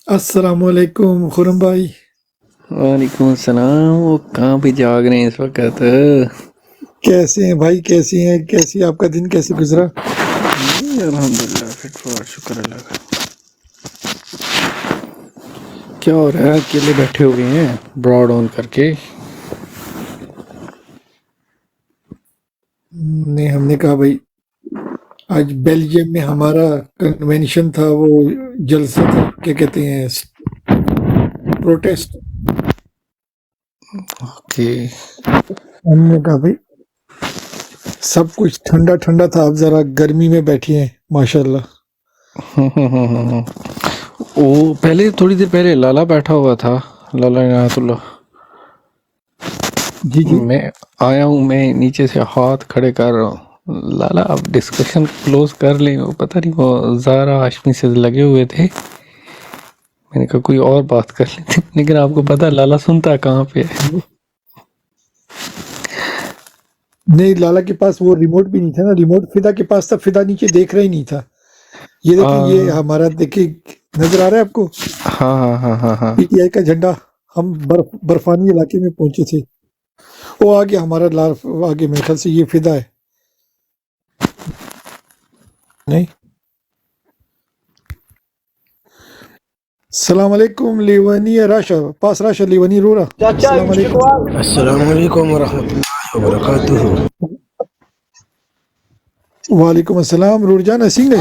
अस्सलामुअलैकुम खुरम भाई। वालेकुम सलाम। वो कहाँ पे जाग रहे हैं इस वक्त? कैसे हैं भाई, कैसी हैं, कैसी आपका दिन कैसे गुजरा? जी अल्हम्दुलिल्लाह, फिट फाट, शुक्र अल्लाह का। क्या हो रहा है? अकेले बैठे हुए हैं ब्रॉड ऑन करके? नहीं, हमने कहा भाई आज बेल्जियम में हमारा कन्वेंशन था, वो जलसा था, क्या कहते हैं, प्रोटेस्ट। ओके। हमने कहा भाई सब कुछ ठंडा ठंडा था, अब जरा गर्मी में बैठी हैं माशाल्लाह। वो पहले थोड़ी देर पहले लाला बैठा हुआ था, लाला इनायतुल्लाह। जी जी। मैं आया हूँ, मैं नीचे से हाथ खड़े कर रहा हूँ। लाला अब डिस्कशन क्लोज कर लें। वो पता नहीं, वो ज़ारा हाशमी से लगे हुए थे। मैंने कहा कोई और बात कर लेते, लेकिन आपको पता है लाला सुनता कहाँ पे है। नहीं, लाला के पास वो रिमोट भी नहीं था ना, रिमोट फिदा के पास था, फिदा नीचे देख रहा ही नहीं था। ये देखिए, ये हमारा देखिए, नजर आ रहा है आपको? हाँ हाँ हाँ हाँ हाँ। पीटीआई का झंडा। हम बर्फानी इलाके में पहुंचे थे। वो आगे हमारा लाल, आगे मेरे ख्याल से ये फिदा है। नहीं। सलाम अलैकुम लेवनी राशा, पास राशा लेवनी रोरा। सलाम अलैकुम। अस्सलामुअलैकुम वरहमतुल्लाहि वबरकातुहू। वालेकुम अस्सलाम रूरजान सिंह है।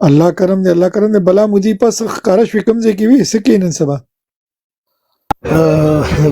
अल्लाह करम दे, अल्लाह करम दे। बला मुझी पास कारश विकम जे की भी सके न सबा।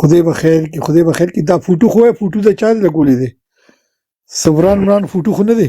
खुदे बखैर की, खुदे बखैर की। दा फोटो खो है, फोटो दा चार्ज लगोले दे सबरान मरान फोटो खो न दे।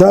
दा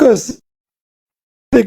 का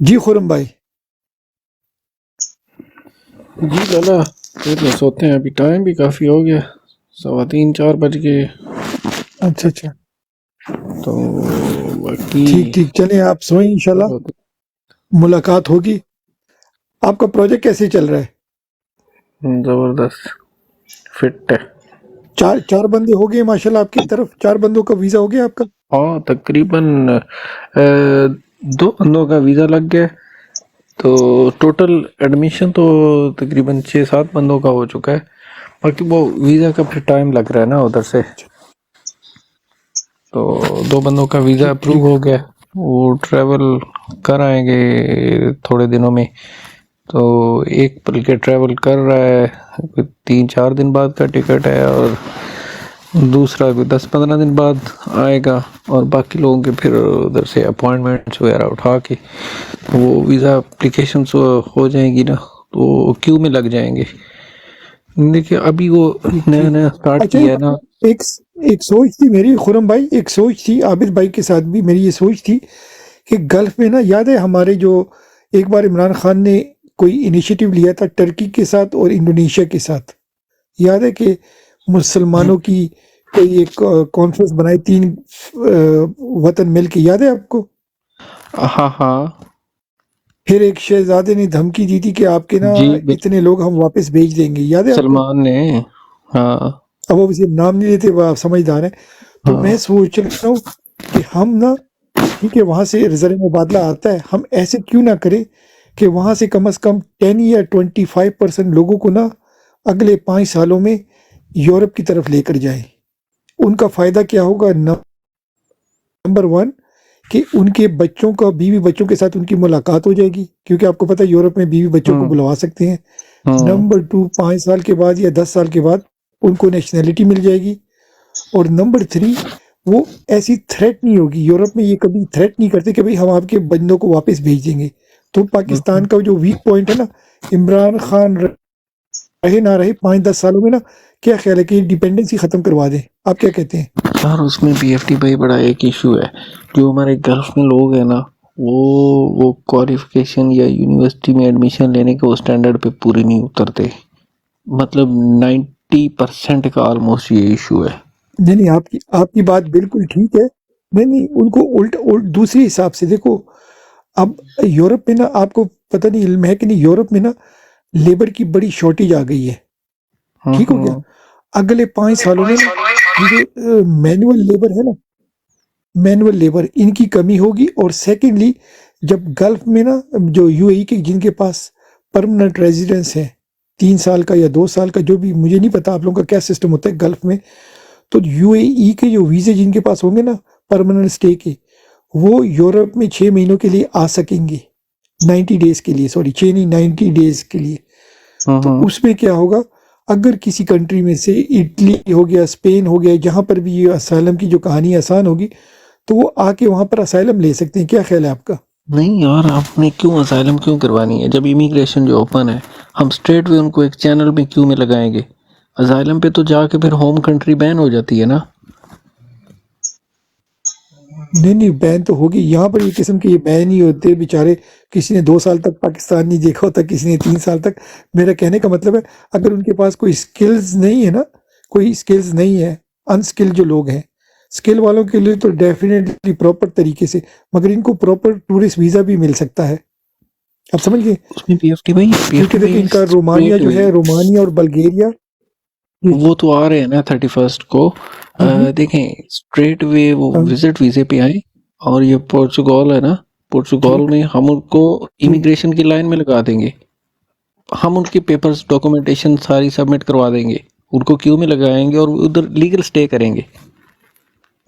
जी खुरम भाई। जी लाला, फिर तो सोते हैं, अभी टाइम भी काफ़ी हो गया, 3:15-4 बज गए। अच्छा अच्छा, तो बाकी ठीक ठीक, चलिए आप सोएं, इंशाल्लाह मुलाकात होगी। आपका प्रोजेक्ट कैसे चल रहा है? ज़बरदस्त फिट है। चार बंदे हो गए माशाल्लाह आपकी तरफ, 4 बंदों का वीजा हो गया आपका? हाँ तकरीबन 2 बंदों का वीज़ा लग गया, तो टोटल एडमिशन तो तकरीबन 6-7 बंदों का हो चुका है, बाकी वो वीज़ा का फिर टाइम लग रहा है ना उधर से। तो 2 बंदों का वीज़ा ठीक अप्रूव ठीक हो गया, वो ट्रैवल कर आएंगे थोड़े दिनों में। तो एक बल्कि ट्रैवल कर रहा है, 3-4 दिन बाद का टिकट है, और दूसरा कोई 10-15 दिन बाद आएगा, और बाकी लोगों के फिर उधर से अपॉइंटमेंट्स वगैरह उठा के वो वीज़ा एप्लीकेशन हो जाएगी ना, तो क्यू में लग जाएंगे। देखिए अभी वो ठीक नया ठीक नया स्टार्ट अच्छा किया है ना। एक एक सोच थी मेरी खुरम भाई, एक सोच थी आबिद भाई के साथ भी मेरी ये सोच थी कि गल्फ में ना, याद है हमारे जो एक बार इमरान खान ने कोई इनिशिएटिव लिया था टर्की के साथ और इंडोनेशिया के साथ, याद है कि मुसलमानों की कोई एक कॉन्फ्रेंस बनाई 3 वतन मिल के, याद है आपको? हाँ हाँ फिर एक शहजादे ने धमकी दी थी कि आपके ना जी, इतने लोग हम वापस भेज देंगे, याद है आपको? सलमान ने। हाँ अब वो किसी नाम नहीं लेते, वो आप समझदार हैं। तो मैं हाँ सोच रहा हूँ कि हम ना, ठीक है वहां से रिजर्व मुबादला आता है, हम ऐसे क्यों ना करें कि वहां से कम 10 या 25% लोगों को ना अगले 5 सालों में यूरोप की तरफ लेकर जाए। उनका फायदा क्या होगा? नंबर 1 कि उनके बच्चों का, बीवी बच्चों के साथ उनकी मुलाकात हो जाएगी, क्योंकि आपको पता है यूरोप में बीवी बच्चों को हम्म बुलवा सकते हैं। हम्म नंबर 2, 5 साल के बाद या 10 साल के बाद उनको नेशनैलिटी मिल जाएगी। और नंबर 3, वो ऐसी थ्रेट नहीं होगी, यूरोप में ये कभी थ्रेट नहीं करते कि भाई हम आपके बंदों को वापस भेज देंगे। तो पाकिस्तान का जो वीक पॉइंट है ना, इमरान खान रहे ना रहे 5-10 सालों में ना, क्या ख्याल है कि डिपेंडेंसी खत्म करवा दें? आप क्या कहते हैं? यार उसमें बीएफटी भाई बड़ा एक इशू है, जो हमारे गल्फ में लोग हैं ना, वो क्वालिफिकेशन या यूनिवर्सिटी में एडमिशन लेने के वो स्टैंडर्ड पे पूरे नहीं उतरते। मतलब 90% का ऑलमोस्ट ये इशू है। नहीं नहीं, आपकी आपकी बात बिल्कुल ठीक है। नहीं नहीं, उनको उल्ट उल्ट दूसरे हिसाब से देखो। अब यूरोप में ना, आपको पता नहीं इल्म है कि नहीं, यूरोप में ना लेबर की बड़ी शॉर्टेज आ गई है। ठीक हो गया? अगले 5 सालों में ना ये जो मैनुअल लेबर है ना, मैनुअल लेबर इनकी कमी होगी। और सेकेंडली, जब गल्फ में ना जो यूएई के जिनके पास परमानेंट रेजिडेंस है 3 साल का या 2 साल का, जो भी, मुझे नहीं पता आप लोगों का क्या सिस्टम होता है गल्फ में, तो यूएई के जो वीजे जिनके पास होंगे ना परमानेंट स्टे के, वो यूरोप में 6 महीनों के लिए आ सकेंगे, 90 डेज के लिए, सॉरी 6 नहीं 90 डेज के लिए। तो उसमें क्या होगा, अगर किसी कंट्री में से इटली हो गया, स्पेन हो गया, जहां पर भी ये असाइलम की जो कहानी आसान होगी, तो वो आके वहां पर असाइलम ले सकते हैं। क्या ख्याल है आपका? नहीं यार, आपने क्यों असाइलम क्यों करवानी है? जब इमिग्रेशन जो ओपन है, हम स्ट्रेट वे उनको एक चैनल में क्यों में लगाएंगे? असाइलम पे तो जाके फिर होम कंट्री बैन हो जाती है ना। नहीं नहीं, बैन तो होगी। यहाँ पर ये किस्म के ये बैन ही होते बेचारे। किसी ने 2 साल तक पाकिस्तान नहीं देखा होता, किसी ने 3 साल तक। मेरा कहने का मतलब है, अगर उनके पास कोई स्किल्स नहीं है ना, कोई स्किल्स नहीं है, अनस्किल्ड जो लोग हैं, स्किल वालों के लिए तो डेफिनेटली प्रॉपर तरीके से, मगर इनको प्रॉपर टूरिस्ट वीजा भी मिल सकता है। आप समझ गए? उसमें पीएफटी भाई, क्योंकि देखिए इनका रोमानिया जो है, रोमानिया और बल्गेरिया, वो तो आ रहे हैं ना 31 को। देखें स्ट्रेट वे वो हाँ। विजिट वीजे पे आए, और ये पोर्चुगाल है ना, पोर्चुगाल में हम उनको इमिग्रेशन की लाइन में लगा देंगे। हम उनकी पेपर्स डॉक्यूमेंटेशन सारी सबमिट करवा देंगे, उनको क्यू में लगाएंगे और उधर लीगल स्टे करेंगे।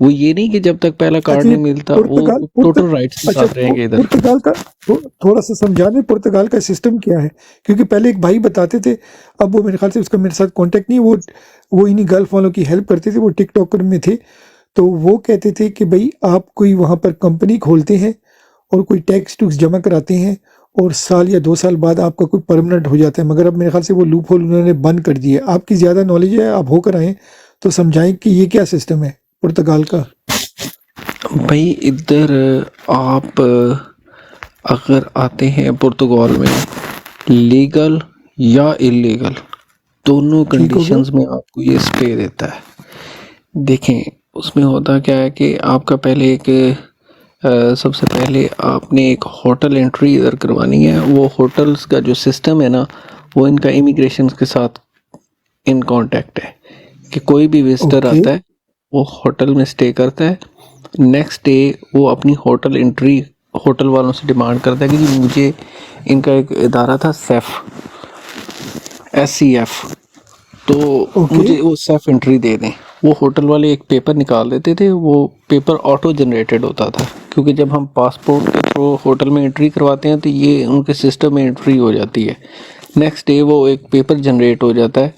वो ये नहीं कि जब तक पहला कार्ड नहीं मिलता वो टोटल राइट्स के साथ रहेंगे इधर। पुर्तगाल का थोड़ा सा समझाने, पुर्तगाल का सिस्टम क्या है, क्योंकि पहले एक भाई बताते थे, अब वो मेरे ख्याल से उसका मेरे साथ कांटेक्ट नहीं, वो इन्हीं गल्फ वालों की हेल्प करते थे, वो टिकटॉकर में थे। तो वो कहते थे कि भाई आप कोई वहाँ पर कंपनी खोलते हैं और कोई टैक्स टूक्स जमा कराते हैं, और साल या 2 साल बाद आपका कोई परमानेंट हो जाता है। मगर अब मेरे ख्याल से वो लूप होल उन्होंने बंद कर दिया। आपकी ज़्यादा नॉलेज है, आप होकर आए तो समझाएं कि ये क्या सिस्टम है पुर्तगाल का। भाई इधर आप अगर आते हैं पुर्तगाल में, लीगल या इलीगल दोनों कंडीशंस में आपको ये स्टे देता है। देखें उसमें होता क्या है कि आपका पहले एक सबसे पहले आपने एक होटल एंट्री इधर करवानी है। वो होटल्स का जो सिस्टम है ना, वो इनका इमिग्रेशन के साथ इन कांटेक्ट है कि कोई भी विजिटर आता है वो होटल में स्टे करता है, नेक्स्ट डे वो अपनी होटल एंट्री होटल वालों से डिमांड करता है कि जी मुझे इनका एक इदारा था SCF, तो ओके मुझे वो सेफ एंट्री दे दें। वो होटल वाले एक पेपर निकाल देते थे, वो पेपर ऑटो जनरेटेड होता था, क्योंकि जब हम पासपोर्ट के थ्रू होटल में एंट्री करवाते हैं तो ये उनके सिस्टम में एंट्री हो जाती है। नेक्स्ट डे वो एक पेपर जनरेट हो जाता है,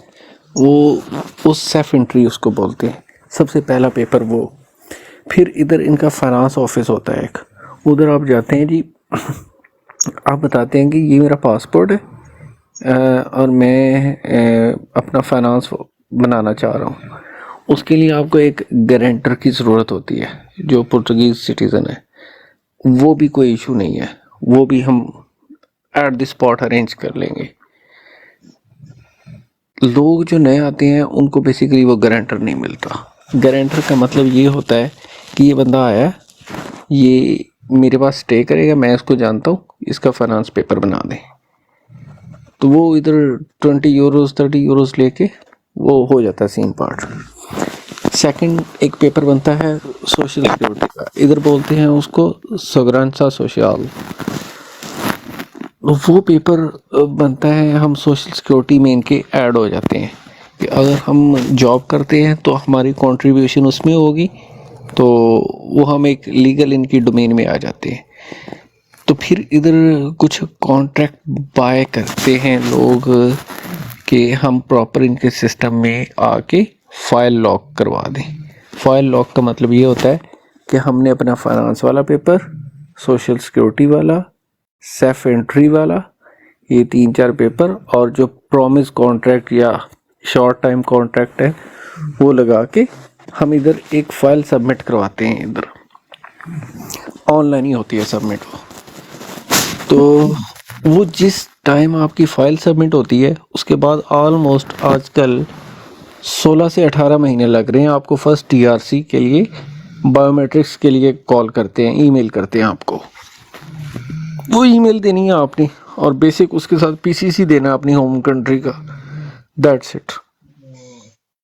वो सेफ एंट्री उसको बोलते हैं, सबसे पहला पेपर वो। फिर इधर इनका फाइनेंस ऑफिस होता है एक, उधर आप जाते हैं जी, आप बताते हैं कि ये मेरा पासपोर्ट है और मैं अपना फाइनेंस बनाना चाह रहा हूँ। उसके लिए आपको एक गारंटर की ज़रूरत होती है जो पुर्तगीज़ सिटीज़न है। वो भी कोई इशू नहीं है, वो भी हम एट द स्पॉट अरेंज कर लेंगे। लोग जो नए आते हैं उनको बेसिकली वो गारंटर नहीं मिलता। गारंटर का मतलब ये होता है कि ये बंदा आया, ये मेरे पास स्टे करेगा, मैं इसको जानता हूँ, इसका फाइनेंस पेपर बना दें। तो वो इधर 20 यूरोस 30 यूरोस लेके वो हो जाता है सीन पार्ट। सेकंड एक पेपर बनता है सोशल सिक्योरिटी का, इधर बोलते हैं उसको सोगरांसा सोशल। वो पेपर बनता है, हम सोशल सिक्योरिटी में इनके ऐड हो जाते हैं कि अगर हम जॉब करते हैं तो हमारी कंट्रीब्यूशन उसमें होगी, तो वो हम एक लीगल इनकी डोमेन में आ जाते हैं। तो फिर इधर कुछ कॉन्ट्रैक्ट बाय करते हैं लोग कि हम प्रॉपर इनके सिस्टम में आके फाइल लॉक करवा दें। फाइल लॉक का मतलब ये होता है कि हमने अपना फाइनेंस वाला पेपर, सोशल सिक्योरिटी वाला, सेफ एंट्री वाला, ये 3-4 पेपर और जो प्रॉमिस कॉन्ट्रैक्ट या शॉर्ट टाइम कॉन्ट्रैक्ट है वो लगा के हम इधर एक फ़ाइल सबमिट करवाते हैं। इधर ऑनलाइन ही होती है सबमिट वो। तो वो जिस टाइम आपकी फ़ाइल सबमिट होती है उसके बाद ऑलमोस्ट आजकल 16 से 18 महीने लग रहे हैं आपको फर्स्ट DRC के लिए, बायोमेट्रिक्स के लिए कॉल करते हैं, ईमेल करते हैं आपको। वो ईमेल देनी है आपने और बेसिक उसके साथ PCC देना अपनी होम कंट्री का, दैट्स इट,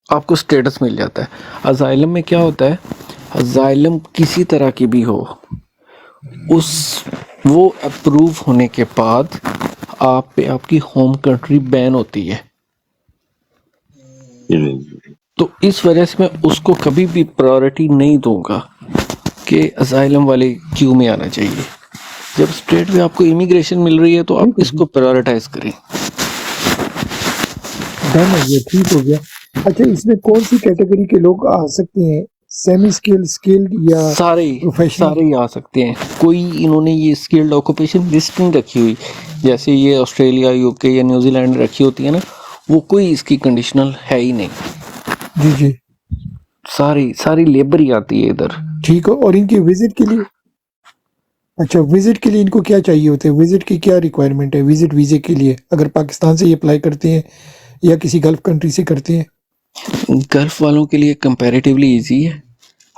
आपको स्टेटस मिल जाता है। अजाइलम में क्या होता है, अजाइलम किसी तरह की भी हो, वो अप्रूव होने के बाद आप पे आपकी होम कंट्री बैन होती है। तो इस वजह से मैं उसको कभी भी प्रायोरिटी नहीं दूंगा कि असाइलम वाले क्यू में आना चाहिए। जब स्टेट में आपको इमिग्रेशन मिल रही है तो आप इसको प्रायोरिटाइज करें। डन हो गया, ठीक हो गया। अच्छा, इसमें कौन सी कैटेगरी के लोग आ सकते हैं? सेमी स्किल्ड, स्किल्ड या सारे प्रोफेशनल? ही आ सकते हैं। कोई इन्होंने ये स्किल्ड ऑक्यूपेशन लिस्ट नहीं रखी हुई, जैसे ये ऑस्ट्रेलिया, UK या न्यूजीलैंड रखी होती है ना, वो कोई इसकी कंडीशनल है ही नहीं। जी जी, सारी लेबर ही आती है इधर। ठीक है। और इनके विजिट के लिए, अच्छा विजिट के लिए इनको क्या चाहिए होते हैं? विजिट की क्या रिक्वायरमेंट है विजिट वीज़े के लिए, अगर पाकिस्तान से ये अप्लाई करते हैं या किसी गल्फ कंट्री से करते हैं? गल्फ वालों के लिए कंपैरेटिवली इजी है।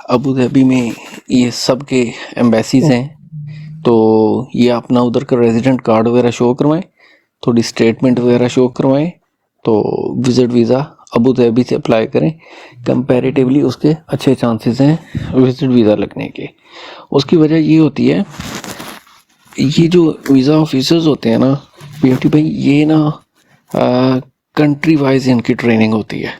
अबू धाबी में ये सब के एम्बेसीज हैं, तो ये अपना उधर का रेजिडेंट कार्ड वगैरह शो करवाएं, थोड़ी स्टेटमेंट वगैरह शो करवाएं, तो विजिट वीज़ा अबू धाबी से अप्लाई करें। कंपैरेटिवली उसके अच्छे चांसेस हैं विजिट वीज़ा लगने के। उसकी वजह ये होती है, ये जो वीज़ा ऑफिसर्स होते हैं ना PFT भाई, ये ना कंट्री वाइज इनकी ट्रेनिंग होती है।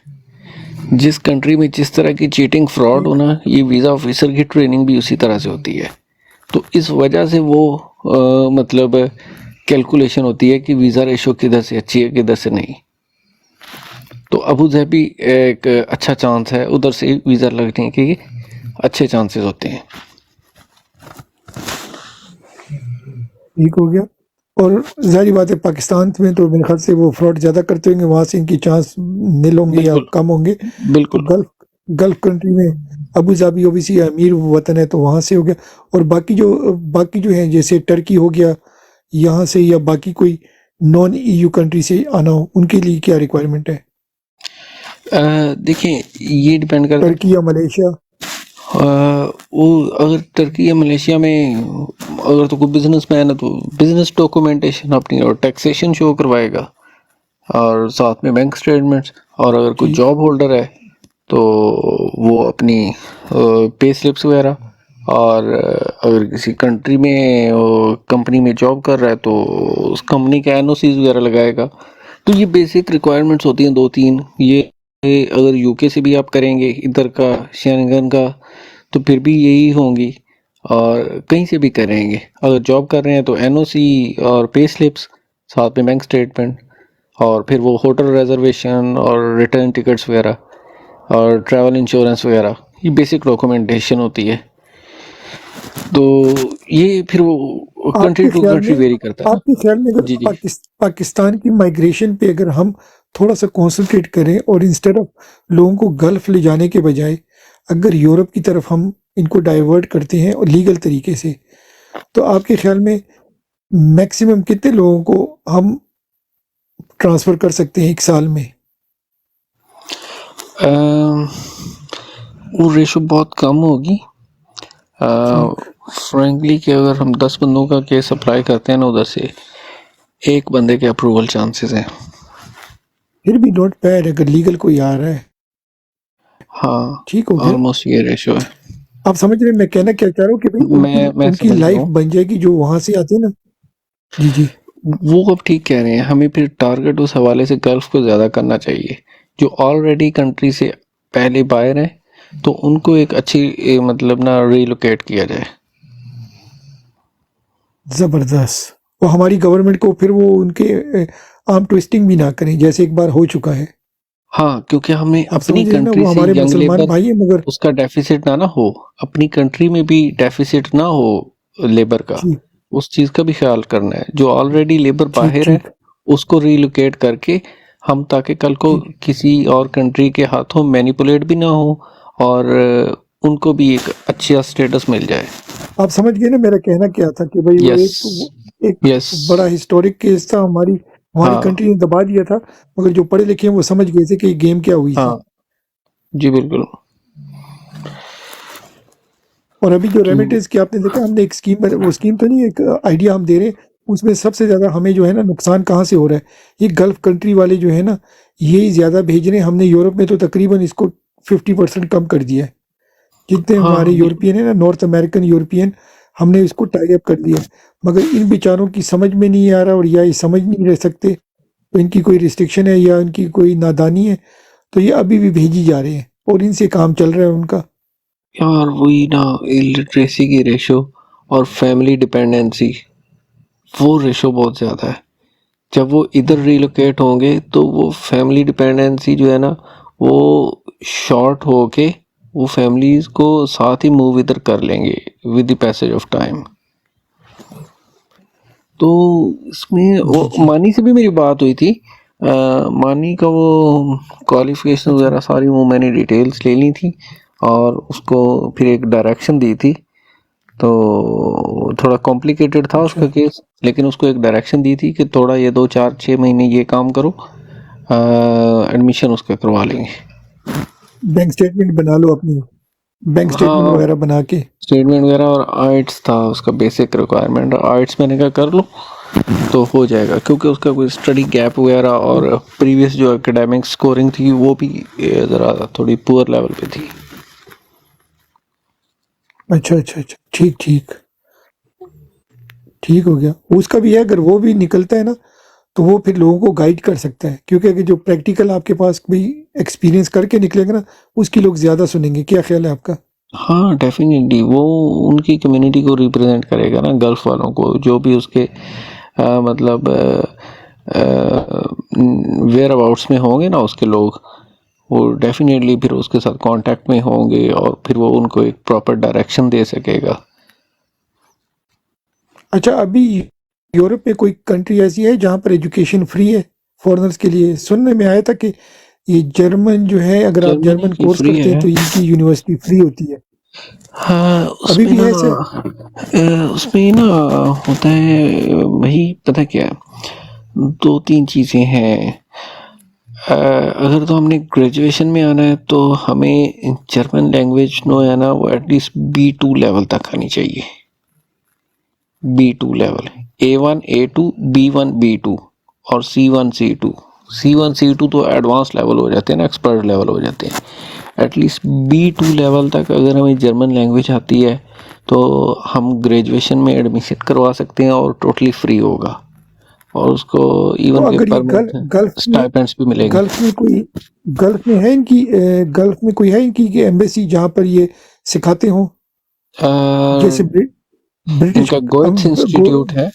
जिस कंट्री में जिस तरह की चीटिंग फ्रॉड होना, ये वीज़ा ऑफिसर की ट्रेनिंग भी उसी तरह से होती है। तो इस वजह से वो मतलब कैलकुलेशन होती है कि वीज़ा रेशो किधर से अच्छी है किधर से नहीं। तो अबू धाबी एक अच्छा चांस है, उधर से वीज़ा लगने के अच्छे चांसेस होते हैं। ठीक हो गया। और जाहिर बात है पाकिस्तान में तो मेरे ख्याल से वो फ्रॉड ज़्यादा करते होंगे, वहाँ से इनकी चांस नील होंगे या बिल्कुल। कम होंगे। बिल्कुल। तो गल्फ कंट्री में अबू धाबी ओबीसी अमीर वतन है, तो वहाँ से हो गया। और बाकी जो हैं जैसे टर्की हो गया यहाँ से, या बाकी कोई नॉन EU कंट्री से आना हो, उनके लिए क्या रिक्वायरमेंट है? देखिए ये डिपेंड करता है, टर्की या मलेशिया? वो अगर टर्की या मलेशिया में अगर तो कोई बिजनेसमैन है तो बिजनेस डॉक्यूमेंटेशन अपनी और टैक्सेशन शो करवाएगा और साथ में बैंक स्टेटमेंट्स। और अगर कोई जॉब होल्डर है तो वो अपनी पे स्लिप्स वगैरह और अगर किसी कंट्री में कंपनी में जॉब कर रहा है तो उस कंपनी का एनओसीज वगैरह लगाएगा। तो ये बेसिक रिक्वायरमेंट्स होती हैं 2-3। ये अगर यूके से भी आप करेंगे इधर का शेंगन का तो फिर भी यही होंगी, और कहीं से भी करेंगे अगर जॉब कर रहे हैं तो एनओसी और पे स्लिप्स, साथ में बैंक स्टेटमेंट, और फिर वो होटल रिजर्वेशन और रिटर्न टिकट्स वगैरह और ट्रैवल इंश्योरेंस वगैरह, ये बेसिक डॉक्यूमेंटेशन होती है। तो ये फिर वो कंट्री आपके टू ख्याल कंट्री में वेरी करता है ना। आपके ख्याल में अगर जी जी। पाकिस्तान की माइग्रेशन पे अगर हम थोड़ा सा कॉन्सेंट्रेट करें और इंस्टेड ऑफ लोगों को गल्फ ले जाने के बजाय अगर यूरोप की तरफ हम इनको डाइवर्ट करते हैं और लीगल तरीके से, तो आपके ख्याल में मैक्सिमम कितने लोगों को हम ट्रांसफ़र कर सकते हैं एक साल में? वो रेशो बहुत कम होगी। फ्रेंकली कि अगर हम 10 बंदों का केस अप्लाई करते हैं ना उधर से, एक बंदे के अप्रूवल चांसेस हैं। फिर भी नॉट बैड अगर लीगल कोई आ रहा है। हाँ, ठीक हो गया। ऑलमोस्ट ये रेशो है। आप समझ रहे हैं मैं कहना क्या चाह रहा हूँ कि भाई मैं उनकी समझ रहा लाइफ हूँ। बन जाएगी जो वहां से आते हैं ना। जी जी। वो अब ठीक कह रहे हैं, हमें फिर टारगेट उस हवाले से गल्फ को ज़्यादा करना चाहिए। जो ऑलरेडी कंट्री से पहले बाहर हैं तो उनको एक अच्छी मतलब ना रिलोकेट किया जाए। जबरदस्त। वो हमारी गवर्नमेंट को फिर वो उनके आर्म ट्विस्टिंग भी ना करें जैसे एक बार हो चुका है। हाँ, क्योंकि हमें आप अपनी समझ रहे हैं ना, कंट्री वो से हमारे यंग मुसलमान लेबर भाई है मगर उसका डेफिसिट ना हो, अपनी कंट्री में भी डेफिसिट ना हो लेबर का, जी उस चीज़ का भी ख्याल करना है। जो ऑलरेडी लेबर ठीक बाहर है ठीक। उसको रिलोकेट करके हम, ताकि कल को जी किसी और कंट्री के हाथों मैनिपुलेट भी ना हो और उनको भी एक अच्छा स्टेटस मिल जाए। आप समझ गए ना मेरा कहना क्या था कि भाई वो यस एक यस। बड़ा हिस्टोरिक केस था। हमारी हाँ कंट्री ने दबा दिया था मगर जो पढ़े लिखे हैं वो समझ गए थे कि ये गेम क्या हुई थी। हाँ जी बिल्कुल। और अभी जो रेमिटेंस की आपने देखा, हमने एक स्कीम, वो स्कीम तो नहीं, एक आइडिया हम दे रहे हैं, उसमें सबसे ज़्यादा हमें जो है ना नुकसान कहाँ से हो रहा है, ये गल्फ कंट्री वाले जो है ना ये ज़्यादा भेज रहे हैं। हमने यूरोप में तो तकरीबन इसको 50% कम कर दिया है। जितने हाँ हमारे बिल्कुल। यूरोपियन है ना, नॉर्थ अमेरिकन यूरोपियन, हमने इसको टाई अप कर दिया है। मगर इन बेचारों की समझ में नहीं आ रहा, और या ये समझ नहीं रह सकते, तो इनकी कोई रिस्ट्रिक्शन है या इनकी कोई नादानी है, तो ये अभी भी भेजी जा रहे हैं और इनसे काम चल रहा है उनका। यार वही ना, इलिटरेसी की रेशो और फैमिली डिपेंडेंसी, वो रेशो बहुत ज़्यादा है। जब वो इधर रिलोकेट होंगे तो वो फैमिली डिपेंडेंसी जो है ना वो शॉर्ट होके वो फैमिलीज को साथ ही मूव इधर कर लेंगे with the passage of time. तो इसमें वो मानी से भी मेरी बात हुई थी। मानी का वो क्वालिफिकेशन वगैरह सारी वो मैंने डिटेल्स ले ली थी और उसको फिर एक डायरेक्शन दी थी। तो थोड़ा कॉम्प्लिकेटेड था उसका केस, लेकिन उसको एक डायरेक्शन दी थी कि थोड़ा ये 2-4-6 महीने ये काम करो, एडमिशन उसका करवा लेंगे। बैंक स्टेटमेंट बना लो अपनी, बैंक स्टेटमेंट हाँ वगैरह बना के। स्टेटमेंट वगैरह, और आइट्स था उसका बेसिक रिक्वायरमेंट, आइट्स मैंने कहा कर लो तो हो जाएगा, क्योंकि उसका कोई स्टडी गैप वगैरह और प्रीवियस जो एकेडमिक स्कोरिंग थी वो भी ज़रा थोड़ी पुअर लेवल पे थी। अच्छा अच्छा अच्छा, ठीक ठीक ठीक हो गया। उसका भी है, अगर वो भी निकलता है ना तो वो फिर लोगों को गाइड कर सकता है, क्योंकि अगर जो प्रैक्टिकल आपके पास कोई एक्सपीरियंस करके निकलेगा ना उसकी लोग ज़्यादा सुनेंगे। क्या ख्याल है आपका? हाँ डेफिनेटली, वो उनकी कम्युनिटी को रिप्रेजेंट करेगा ना, गल्फ वालों को, जो भी उसके मतलब वेयर अबाउट्स में होंगे ना उसके लोग, वो डेफिनेटली फिर उसके साथ कांटेक्ट में होंगे और फिर वो उनको एक प्रॉपर डायरेक्शन दे सकेगा। अच्छा, अभी यूरोप में कोई कंट्री ऐसी है जहाँ पर एजुकेशन फ्री है फॉरेनर्स के लिए? सुनने में आया था कि ये जर्मन जो है, अगर आप जर्मनी जर्मन की कोर्स फ्री करते हैं है। तो इनकी यूनिवर्सिटी फ्री होती है। हाँ अभी उसमें भी ना है ऐसे? उसमें ना होता है वही, पता क्या, 2-3 चीज़ें हैं। अगर तो हमने ग्रेजुएशन में आना है तो हमें जर्मन लैंग्वेज नो है ना, वो एटलीस्ट B2 लेवल तक आनी चाहिए। B2 level, A1 A2 B1 B2 और C1 C2। C1 C2 तो एडवांस लेवल हो जाते हैं ना, एक्सपर्ट लेवल हो जाते हैं। एटलीस्ट B2 लेवल तक अगर हमें जर्मन लैंग्वेज आती है तो हम ग्रेजुएशन में एडमिशन करवा सकते हैं और टोटली फ्री होगा, और उसको तो इवन के अगर ये पर मंथ गल्फ स्टाइपेंड्स भी मिलेंगे। गल्फ में है इनकी गल्फ में कोई है इनकी एम्बेसी जहाँ पर ये सिखाते हो, जैसे अ, ब्रिटिश इनका गोएथ इंस्टीट्यूट है,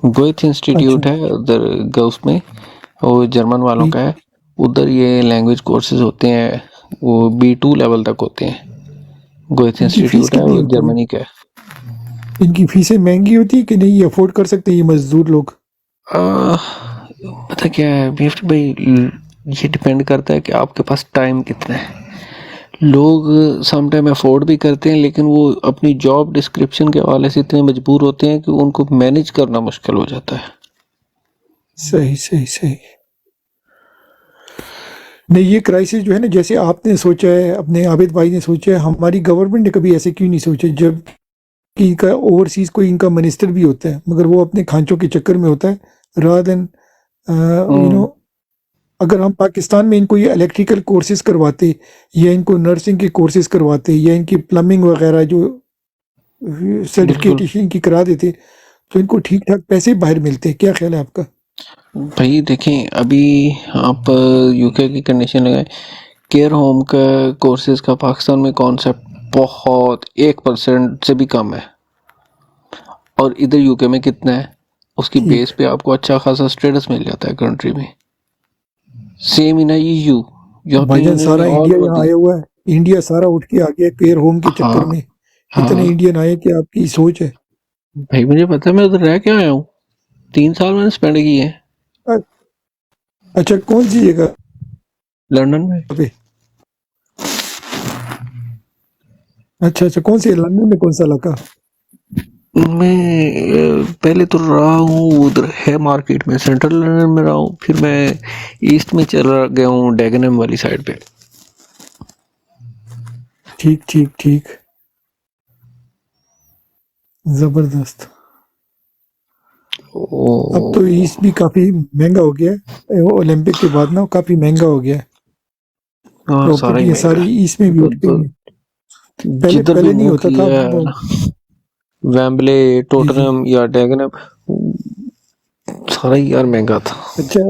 गोएथ अच्छा इंस्टीट्यूट है उधर गल्फ में, वो जर्मन वालों ठीक का है। उधर ये लैंग्वेज कोर्सेज होते हैं, वो B2 लेवल तक होते हैं। गोएथ इनकी फीस इंस्टीट्यूट है, कितनी वो होती है? जर्मनी का है। इनकी फीसें महंगी होती है कि नहीं, ये अफोर्ड कर सकते हैं ये मजदूर लोग? पता क्या है मिफ्त भाई, ये डिपेंड करता है कि आपके पास टाइम कितना है। लोग सम टाइम अफोर्ड भी करते हैं, लेकिन वो अपनी जॉब डिस्क्रिप्शन के हवाले से इतने मजबूर होते हैं कि उनको मैनेज करना मुश्किल हो जाता है। सही सही सही। नहीं, ये क्राइसिस जो है ना, जैसे आपने सोचा है, अपने आबिद भाई ने सोचा है, हमारी गवर्नमेंट ने कभी ऐसे क्यों नहीं सोचा? जब कि इनका ओवरसीज कोई इनका मिनिस्टर भी होता है, मगर वो अपने खांचों के चक्कर में होता है, रादर देन अगर हम पाकिस्तान में इनको ये इलेक्ट्रिकल कोर्सेज करवाते, या इनको नर्सिंग के कोर्सेज करवाते, या इनकी प्लम्बिंग वगैरह जो बिल्कुल। सर्टिफिकेशन की करा देते, तो इनको ठीक ठाक पैसे बाहर मिलते। क्या ख्याल है आपका? भाई देखें, अभी आप यूके की कंडीशन लगाएं, केयर होम का कोर्सेज का पाकिस्तान में कॉन्सेप्ट बहुत 1% से भी कम है, और इधर यूके में कितना है, उसकी ठीक बेस पे आपको अच्छा खासा स्टेटस मिल जाता है कंट्री में। सेम इन EU, यूरोपियन भाईजान, यूनियन सारा में ऑल इंडिया ओवर यहाँ दी। आया हुआ है। इंडिया सारा उठ के आ गया केयर होम के चक्कर हाँ में। इतने हाँ इंडियन आए कि आपकी सोच है। भाई, मुझे पता है, मैं उधर रह के आया हूँ, 3 साल मैंने स्पेंड किए हैं अ- अच्छा, कौन सी जगह लंदन में। पे? अच्छा अच्छा, कौन सी लंदन में, कौन सा इलाका? मैं पहले तो रहा हूँ उधर है मार्केट में, सेंट्रल लंदन में रहा हूँ, फिर मैं ईस्ट में चला गया हूँ डेगनम वाली साइड पे। ठीक ठीक ठीक, जबरदस्त। अब तो ओ, ईस्ट भी काफी महंगा हो गया है, ओलंपिक के बाद ना काफी महंगा हो गया है। हाँ सारा ही प्रॉपर्टी महंगा सारी है ईस्ट में भी उधर उठ गई तो, हैं। पहले जिधर भी पहले नहीं मुंह होता था किया है वो। ना, वेम्बले, जी जी। टोटनहम या डेगनम, सारा ही यार महंगा था। अच्छा,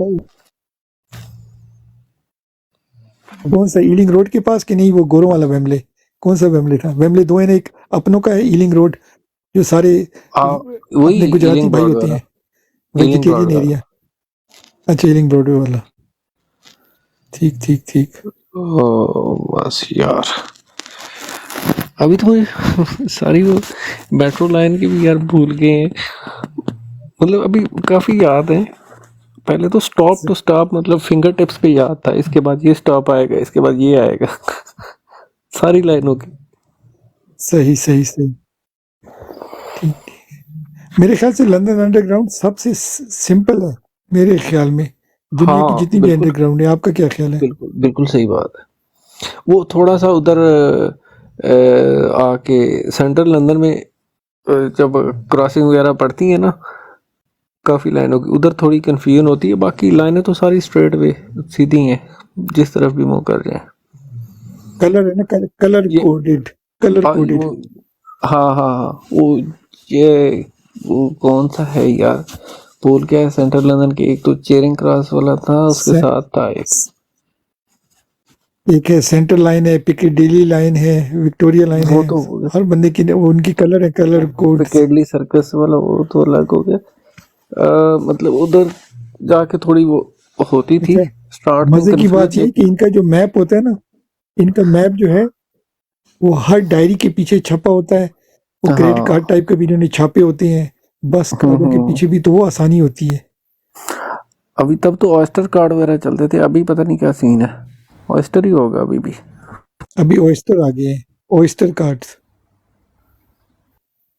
कौन सा, ईलिंग रोड के पास कि नहीं, वो गोरों वाला वेम्बले? कौन सा वेम्बले था? वेम्बले दो है ना, एक अपनों का है ईलिंग रोड, जो सारे आ, वही अपने गुजराती ईलिंग भाई ब्रॉड होते वाला, हैं, ईलिंग ब्रॉड वेजिटेरियन वाला। एरिया। अच्छा, ईलिंग ब्रॉड वाला। ठीक ठीक ठीक। ओ बस यार, अभी तो मुझे सारी वो मेट्रो लाइन की भी यार भूल गए हैं, मतलब अभी काफी याद है। पहले तो स्टॉप टू स्टॉप मतलब फिंगर टिप्स पे याद था, इसके बाद ये स्टॉप आएगा, इसके बाद ये आएगा सारी लाइनों की। सही सही सही। ठीक ठीक। मेरे ख्याल से लंदन अंडरग्राउंड सबसे सिंपल है, मेरे ख्याल में। दुनिया की हाँ जितनी भी बिल्कुल, अंडरग्राउंड है, आपका क्या ख्याल है? बिल्कुल बिल्कुल सही बात है। वो थोड़ा सा उधर आके सेंट्रल लंदन में जब क्रॉसिंग वगैरह पड़ती है ना, काफ़ी लाइनों की उधर थोड़ी कन्फ्यूजन होती है, बाकी लाइनें तो सारी स्ट्रेट वे सीधी हैं, जिस तरफ भी मूव कर जाए। कलर है ना, कलर ये कोडेड, कलर कोडेड। वो हाँ हाँ हाँ, ये वो कौन सा है यार, पुल क्या है सेंट्रल लंदन के, एक तो चेरिंग क्रॉस वाला था, उसके साथ था एक। एक है सेंट्रल लाइन है, पिकेडिली लाइन है, विक्टोरिया लाइन वो है। तो हर बंदे की वो उनकी कलर है, कलर कोड्स। पिकेडली सर्कस वाला वो तो अलग हो गया। मतलब उधर जाके थोड़ी वो होती थी, अच्छा, स्टार्ट में मजे की बात कंफ्यूज, ये है कि लेकिन इनका जो मैप होता है ना, इनका मैप जो है, वो हर डायरी के पीछे छपा होता है। वो क्रेडिट कार्ड हाँ। टाइप के भी इन्होंने छापे होते हैं, बस कार्डों के हम्म। पीछे भी, तो वो आसानी होती है। अभी तब तो ऑयस्टर कार्ड वगैरह चलते थे, अभी पता नहीं क्या सीन है, ऑयस्टर ही होगा अभी भी। अभी ओएस्टर आ गए हैं, ओएस्टर कार्ड्स।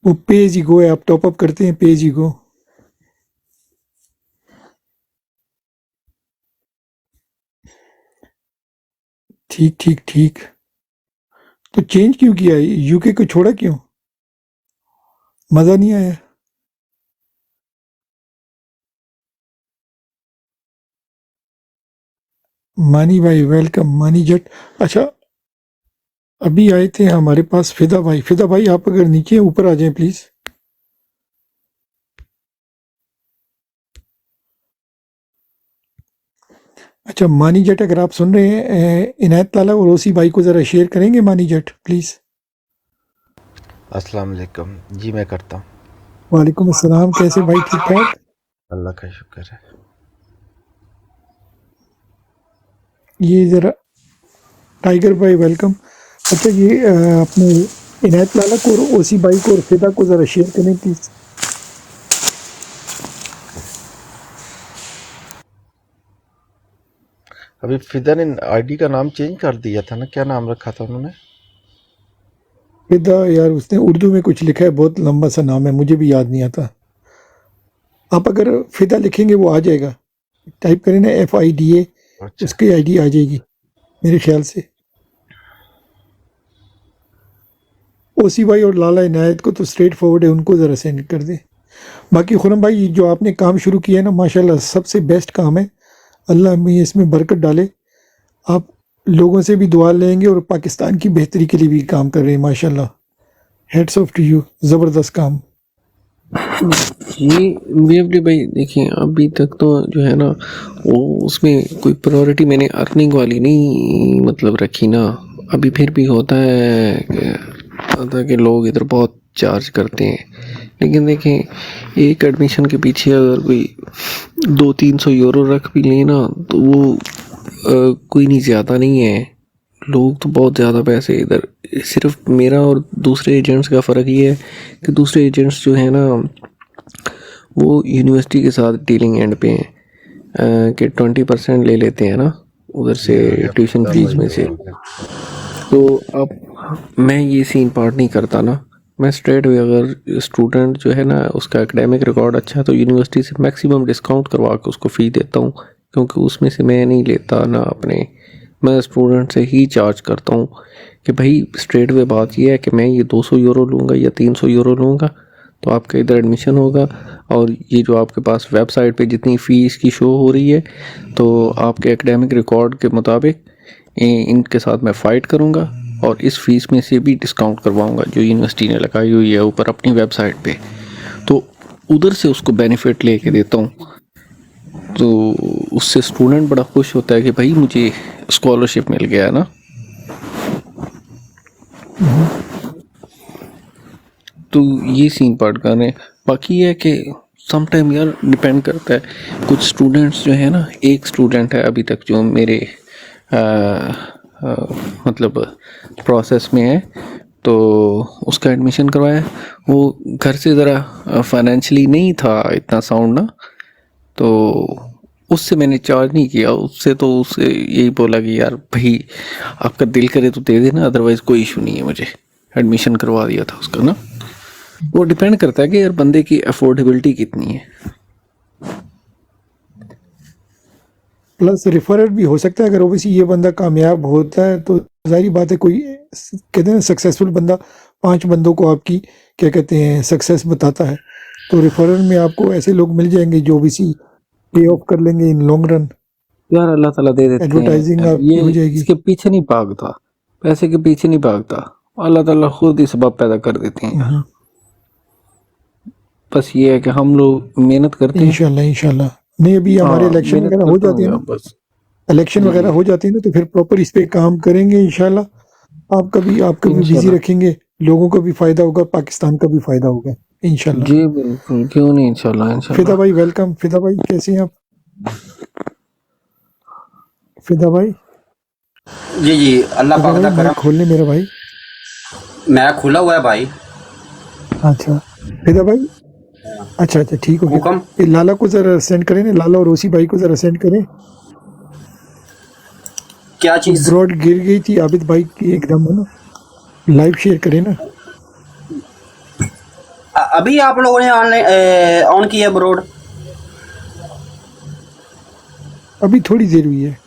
वो पे एज यू गो है, आप टॉप अप करते हैं, पे एज यू गो। ठीक ठीक ठीक। तो चेंज क्यों किया, यूके को छोड़ा क्यों? मजा नहीं आया? मानी भाई वेलकम, मानी जट। अच्छा, अभी आए थे हमारे पास फिदा भाई। फिदा भाई आप अगर नीचे ऊपर आ जाएं प्लीज। अच्छा मानी जट अगर आप सुन रहे हैं इनायत लाला और ओसी भाई को ज़रा शेयर करेंगे मानी जट प्लीज़। अस्सलाम वालेकुम जी, मैं करता हूँ। वालेकुम अस्सलाम, कैसे भाई, ठीक ठाक? अल्लाह का शुक्र है। ये ज़रा टाइगर भाई वेलकम। अच्छा ये अपने इनायत लाला को और ओसी भाई को और फिदा को ज़रा शेयर करें प्लीज़। अभी फिदा ने आईडी का नाम चेंज कर दिया था ना, क्या नाम रखा था उन्होंने? फिदा यार उसने उर्दू में कुछ लिखा है, बहुत लंबा सा नाम है, मुझे भी याद नहीं आता। आप अगर फिदा लिखेंगे वो आ जाएगा, टाइप करें ना FIDA, अच्छा, उसकी आईडी आ जाएगी मेरे ख्याल से। ओसी भाई और लाला इनायत को तो स्ट्रेट फॉरवर्ड है, उनको ज़रा सेंड कर दे। बाकी खुरम भाई जो आपने काम शुरू किया है ना, माशाल्लाह सबसे बेस्ट काम है, अल्लाह हमें इसमें बरकत डाले। आप लोगों से भी दुआ लेंगे और पाकिस्तान की बेहतरी के लिए भी काम कर रहे हैं माशाल्लाह। हेड्स ऑफ टू यू, ज़बरदस्त काम। जी बीएफडी भाई देखिए, अभी तक तो जो है ना वो उसमें कोई प्रायोरिटी मैंने अर्निंग वाली नहीं मतलब रखी ना। अभी फिर भी होता है कि लोग इधर बहुत चार्ज करते हैं, लेकिन देखें एक एडमिशन के पीछे अगर कोई 200-300 यूरो रख भी लेना तो वो कोई नहीं, ज़्यादा नहीं है। लोग तो बहुत ज़्यादा पैसे इधर, सिर्फ मेरा और दूसरे एजेंट्स का फ़र्क ये है कि दूसरे एजेंट्स जो है ना वो यूनिवर्सिटी के साथ डीलिंग एंड पे हैं कि 20% ले लेते हैं ना उधर से ट्यूशन फीस में से। तो अब मैं ये सीन पार्ट नहीं करता ना, मैं स्ट्रेट वे अगर स्टूडेंट जो है ना उसका एकेडमिक रिकॉर्ड अच्छा है तो यूनिवर्सिटी से मैक्सिमम डिस्काउंट करवा के उसको फ़ी देता हूँ, क्योंकि उसमें से मैं नहीं लेता ना अपने, मैं स्टूडेंट से ही चार्ज करता हूँ कि भाई स्ट्रेट वे बात ये है कि मैं ये 200 यूरो लूँगा या 300 यूरो लूँगा तो आपका इधर एडमिशन होगा, और ये जो आपके पास वेबसाइट पे जितनी फ़ीस की शो हो रही है तो आपके एकेडमिक रिकॉर्ड के मुताबिक इनके साथ मैं फ़ाइट करूँगा और इस फ़ीस में से भी डिस्काउंट करवाऊँगा जो यूनिवर्सिटी ने लगाई हुई है ऊपर अपनी वेबसाइट पे, तो उधर से उसको बेनिफिट लेके देता हूँ। तो उससे स्टूडेंट बड़ा खुश होता है कि भाई मुझे स्कॉलरशिप मिल गया ना। तो ये सीन पार्ट कर रहे हैं। बाकी ये है कि सम टाइम यार डिपेंड करता है, कुछ स्टूडेंट्स जो है ना, एक स्टूडेंट है अभी तक जो मेरे मतलब प्रोसेस में है, तो उसका एडमिशन करवाया, वो घर से ज़रा फाइनेंशियली नहीं था इतना साउंड ना, तो उससे मैंने चार्ज नहीं किया उससे, तो उससे यही बोला कि यार भाई आपका दिल करे तो दे देना, अदरवाइज़ कोई इशू नहीं है, मुझे एडमिशन करवा दिया था उसका ना। वो डिपेंड करता है कि यार बंदे की अफोर्डेबिलिटी कितनी है। प्लस रेफरल भी हो सकता है, अगर ओबीसी ये बंदा कामयाब होता है तो जाहिर बात है, कोई कहते हैं सक्सेसफुल बंदा 5 बंदों को आपकी क्या कहते हैं सक्सेस बताता है, तो रेफरल में आपको ऐसे लोग मिल जाएंगे जो ओबीसी पे ऑफ कर लेंगे इन लॉन्ग रन। यार अल्लाह ताला दे देते हैं, एडवर्टाइजिंग आपकी ये हो जाएगी। इसके पीछे नहीं भागता, पैसे के पीछे नहीं भागता, अल्लाह ताला खुद ही सबब पैदा कर देते हैं। बस ये है कि हम लोग मेहनत करते हैं इंशाल्लाह इंशाल्लाह। नहीं अभी हमारे इलेक्शन मेहनत वगैरह हो करता जाते हैं हूँ ना, बस। इलेक्शन जी वगैरह हो जाती है ना, तो फिर प्रॉपर इस पे काम करेंगे इंशाल्लाह। आपका भी बिजी इंशाल्लाह रखेंगे, लोगों को भी फायदा होगा, पाकिस्तान का भी फायदा होगा इंशाल्लाह। जी बिल्कुल, क्यों नहीं, इंशाल्लाह फिदा इंशाल्लाह। भाई वेलकम। फिदा भाई कैसे हैं आप? फिदा भाई, जी जी, अल्लाह फिदा पाक दा भाई माइक करम। खोल ले मेरा भाई। मैं खुला हुआ है भाई। अच्छा फिदा भाई, अच्छा अच्छा ठीक हो गया। हुक्म। ये लाला को जरा सेंड करें ना, लाला और ओसी भाई को जरा सेंड करें। क्या वो चीज? ब्रॉड गिर गई थी आबिद भाई की एकदम, है ना, लाइव शेयर करें ना। अभी आप लोगों ने ऑनलाइन ऑन किया ब्रोड? अभी थोड़ी देर हुई है।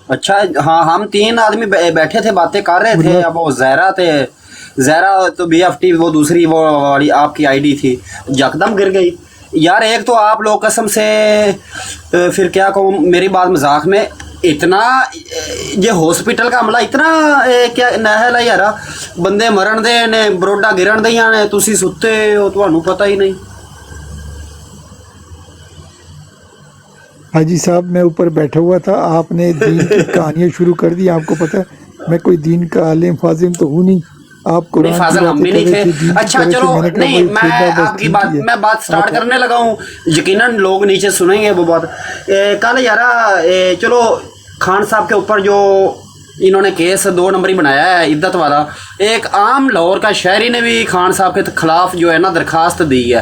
अच्छा, हाँ, हम 3 आदमी बैठे थे, बातें कर रहे थे। मतलब अब वो जहरा थे, जहरा तो BFT, वो दूसरी वो वाली आपकी आईडी थी, यकदम गिर गई। यार एक तो आप लोग कसम से फिर क्या कहूँ, मेरी बात मजाक में, इतना ये हॉस्पिटल का अमला इतना क्या नहल है यार बंदे मरण दे ने बरोडा गिरन दियां ने तुसी सुते हो ਤੁਹਾਨੂੰ पता ही नहीं। हाजी साहब मैं ऊपर बैठा हुआ था, आपने दीन की कहानियां शुरू कर दी। आपको पता है मैं कोई दीन का आलिम फाजिम तो हूँ नहीं, आप नहीं कुरान की फाजल हम बातें भी कर नहीं रहे थे, थे। दीन की अच्छा कर रहे थे। चलो मैंने कहा नहीं वही मैं खेदा बस आपकी ठीक बात ही है। मैं बात स्टार्ट आप करने लगा हूँ, यकीनन लोग नीचे सुनेंगे वो बात। कल यारा चलो खान साहब के ऊपर जो इन्होंने केस 2 नंबरी बनाया है इद्दत वाला, एक आम लाहौर का शहरी ने भी खान साहब के खिलाफ जो है ना दरखास्त दी है।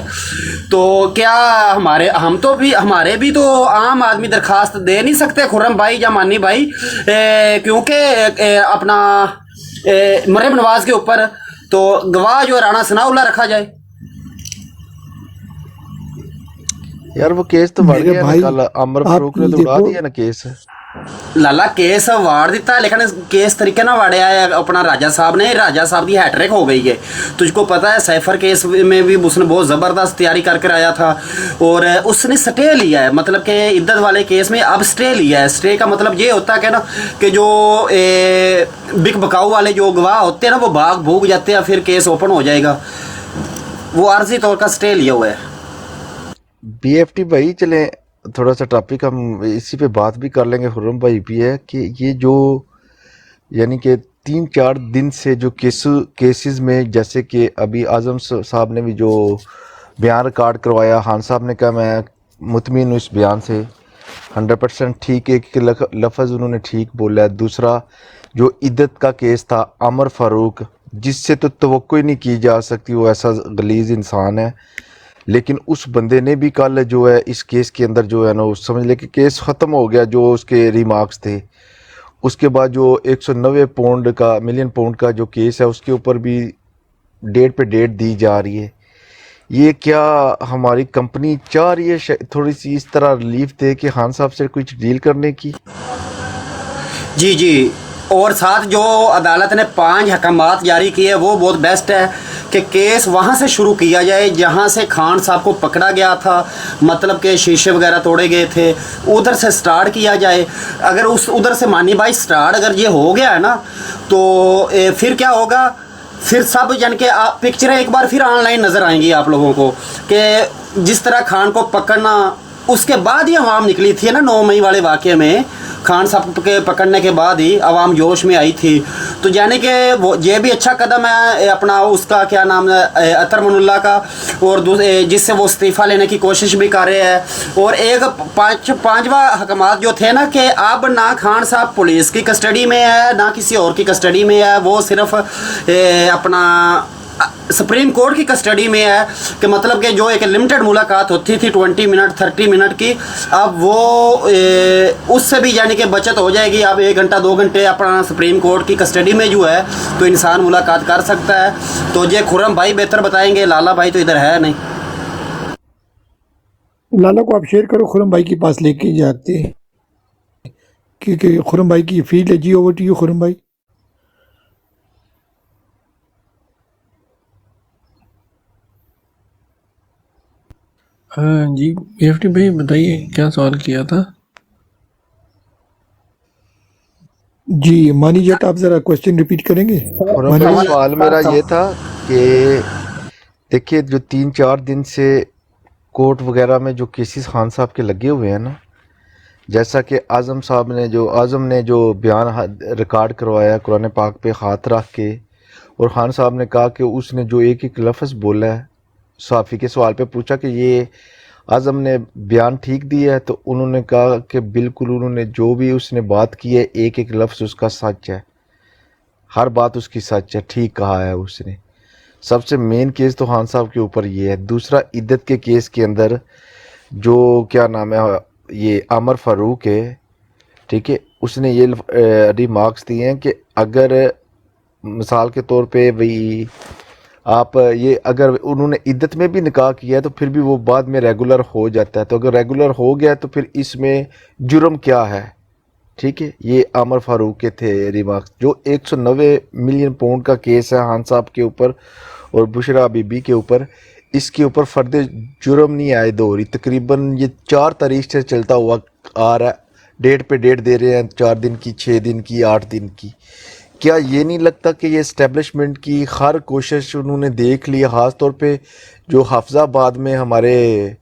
तो क्या हमारे भी तो आम आदमी दरखास्त दे नहीं सकते खुर्रम भाई या मानी भाई, क्योंकि अपना मरीम नवाज के ऊपर तो गवाह जो है राणा सनाउल्लाह रखा जाए। यार वो केस तो बढ़ मेरे गया ना, भाई कल अमर आप फारूक ने तो उड़ा देखो, दिया ना केस। लाला केस वाड़ दिता लेकिन केस तरीके ना वाड़िया है अपना राजा साहब ने। राजा साहब की हैट्रिक हो गई है। तुझको पता है सैफर केस में भी उसने बहुत ज़बरदस्त तैयारी करके आया था और उसने स्टे लिया है, मतलब कि इद्दत वाले केस में अब स्टे लिया है। स्टे का मतलब ये होता है कि ना कि जो बिक बकाऊ वाले जो गवाह होते हैं ना वो भाग भूग जाते हैं, फिर केस ओपन हो जाएगा। वो आर्जी तौर का स्टे लिया हुआ है। बीएफटी भाई चले थोड़ा सा टॉपिक हम इसी पे बात भी कर लेंगे। खुर्रम भाई भी है कि ये जो यानी कि 3-4 दिन से जो केसेस में, जैसे कि अभी आजम साहब ने भी जो बयान रिकॉर्ड करवाया, खान साहब ने कहा मैं मुतमिन हूँ इस बयान से 100% ठीक है कि लफ्ज़ उन्होंने ठीक बोला है। दूसरा जो इद्दत का केस था अमर फारूक, जिससे तो तवक्को ही नहीं की जा सकती, वो ऐसा गलीज़ इंसान है, लेकिन उस बंदे ने भी कल जो है इस केस के अंदर जो है ना वो समझ ले कि केस ख़त्म हो गया। जो उसके रिमार्क्स थे उसके बाद जो 190 मिलियन पाउंड का जो केस है उसके ऊपर भी डेट पे डेट दी जा रही है। ये क्या हमारी कंपनी चाह रही है थोड़ी सी इस तरह रिलीफ दे कि खान साहब से कुछ डील करने की? जी जी, और साथ जो अदालत ने 5 हकामात जारी किए वो बहुत बेस्ट है कि केस वहाँ से शुरू किया जाए जहाँ से खान साहब को पकड़ा गया था, मतलब कि शीशे वगैरह तोड़े गए थे, उधर से स्टार्ट किया जाए। अगर उधर से मानी भाई स्टार्ट अगर ये हो गया है ना तो फिर क्या होगा, फिर सब यानी कि पिक्चरें एक बार फिर ऑनलाइन नज़र आएंगी आप लोगों को कि जिस तरह खान को पकड़ना, उसके बाद ही अवाम निकली थी ना 9 मई वाले वाक़े में। खान साहब के पकड़ने के बाद ही अवाम जोश में आई थी। तो यानी कि वो ये भी अच्छा कदम है अपना, उसका क्या नाम है अतर मनुल्लाह का, और जिससे वो इस्तीफ़ा लेने की कोशिश भी कर रहे हैं। और एक पांचवा हकमात जो थे ना कि अब ना खान साहब पुलिस की कस्टडी में है ना किसी और की कस्टडी में है, वो सिर्फ अपना सुप्रीम कोर्ट की कस्टडी में है। कि मतलब कि जो एक लिमिटेड मुलाकात होती थी 20 मिनट 30 मिनट की, अब वो उससे भी यानी कि बचत हो जाएगी। अब 1 घंटा 2 घंटे अपना सुप्रीम कोर्ट की कस्टडी में जो है तो इंसान मुलाकात कर सकता है। तो ये खुर्रम भाई बेहतर बताएंगे, लाला भाई तो इधर है नहीं। लाला को आप शेयर करो, खुर्रम भाई के पास लेके जाते हैं क्योंकि खुर्रम भाई की फील्ड है। जी ओवर टू यू खुर्रम भाई। हाँ जी बीएफटी भाई बताइए क्या सवाल किया था? जी मानी जट आप जरा क्वेश्चन रिपीट करेंगे? खुर्रम मानी भाई जट सवाल मेरा ये था कि देखिए जो 3-4 दिन से कोर्ट वगैरह में जो केसेस खान साहब के लगे हुए हैं ना, जैसा कि आज़म ने जो बयान रिकॉर्ड करवाया कुरान पाक पे हाथ रख के, और खान साहब ने कहा कि उसने जो एक लफ्ज़ बोला है, सहाफ़ी के सवाल पे पूछा कि ये आज़म ने बयान ठीक दिया है, तो उन्होंने कहा कि बिल्कुल उन्होंने जो भी उसने बात की है एक लफ्ज़ उसका सच है, हर बात उसकी सच है, ठीक कहा है उसने। सबसे मेन केस तो खान साहब के ऊपर ये है। दूसरा इद्दत के केस के अंदर जो क्या नाम है ये अमर फारूक है, ठीक है, उसने ये रिमार्क्स दिए हैं कि अगर मिसाल के तौर पे वही आप ये अगर उन्होंने इद्दत में भी निकाह किया है तो फिर भी वो बाद में रेगुलर हो जाता है, तो अगर रेगुलर हो गया तो फिर इसमें जुर्म क्या है? ठीक है, ये आमर फारूक के थे रिमार्क्स। जो 190 मिलियन पाउंड का केस है खान साहब के ऊपर और बुशरा बीबी के ऊपर, इसके ऊपर फर्द जुर्म नहीं आयद हो रही। तकरीबन ये 4 तारीख से चलता हुआ आ रहा है, डेट पे डेट दे रहे हैं, 4 दिन की, 6 दिन की, 8 दिन की। क्या ये नहीं लगता कि ये इस्टेब्लिशमेंट की हर कोशिश उन्होंने देख ली, ख़ास तौर पे जो हाफिज़ाबाद में हमारे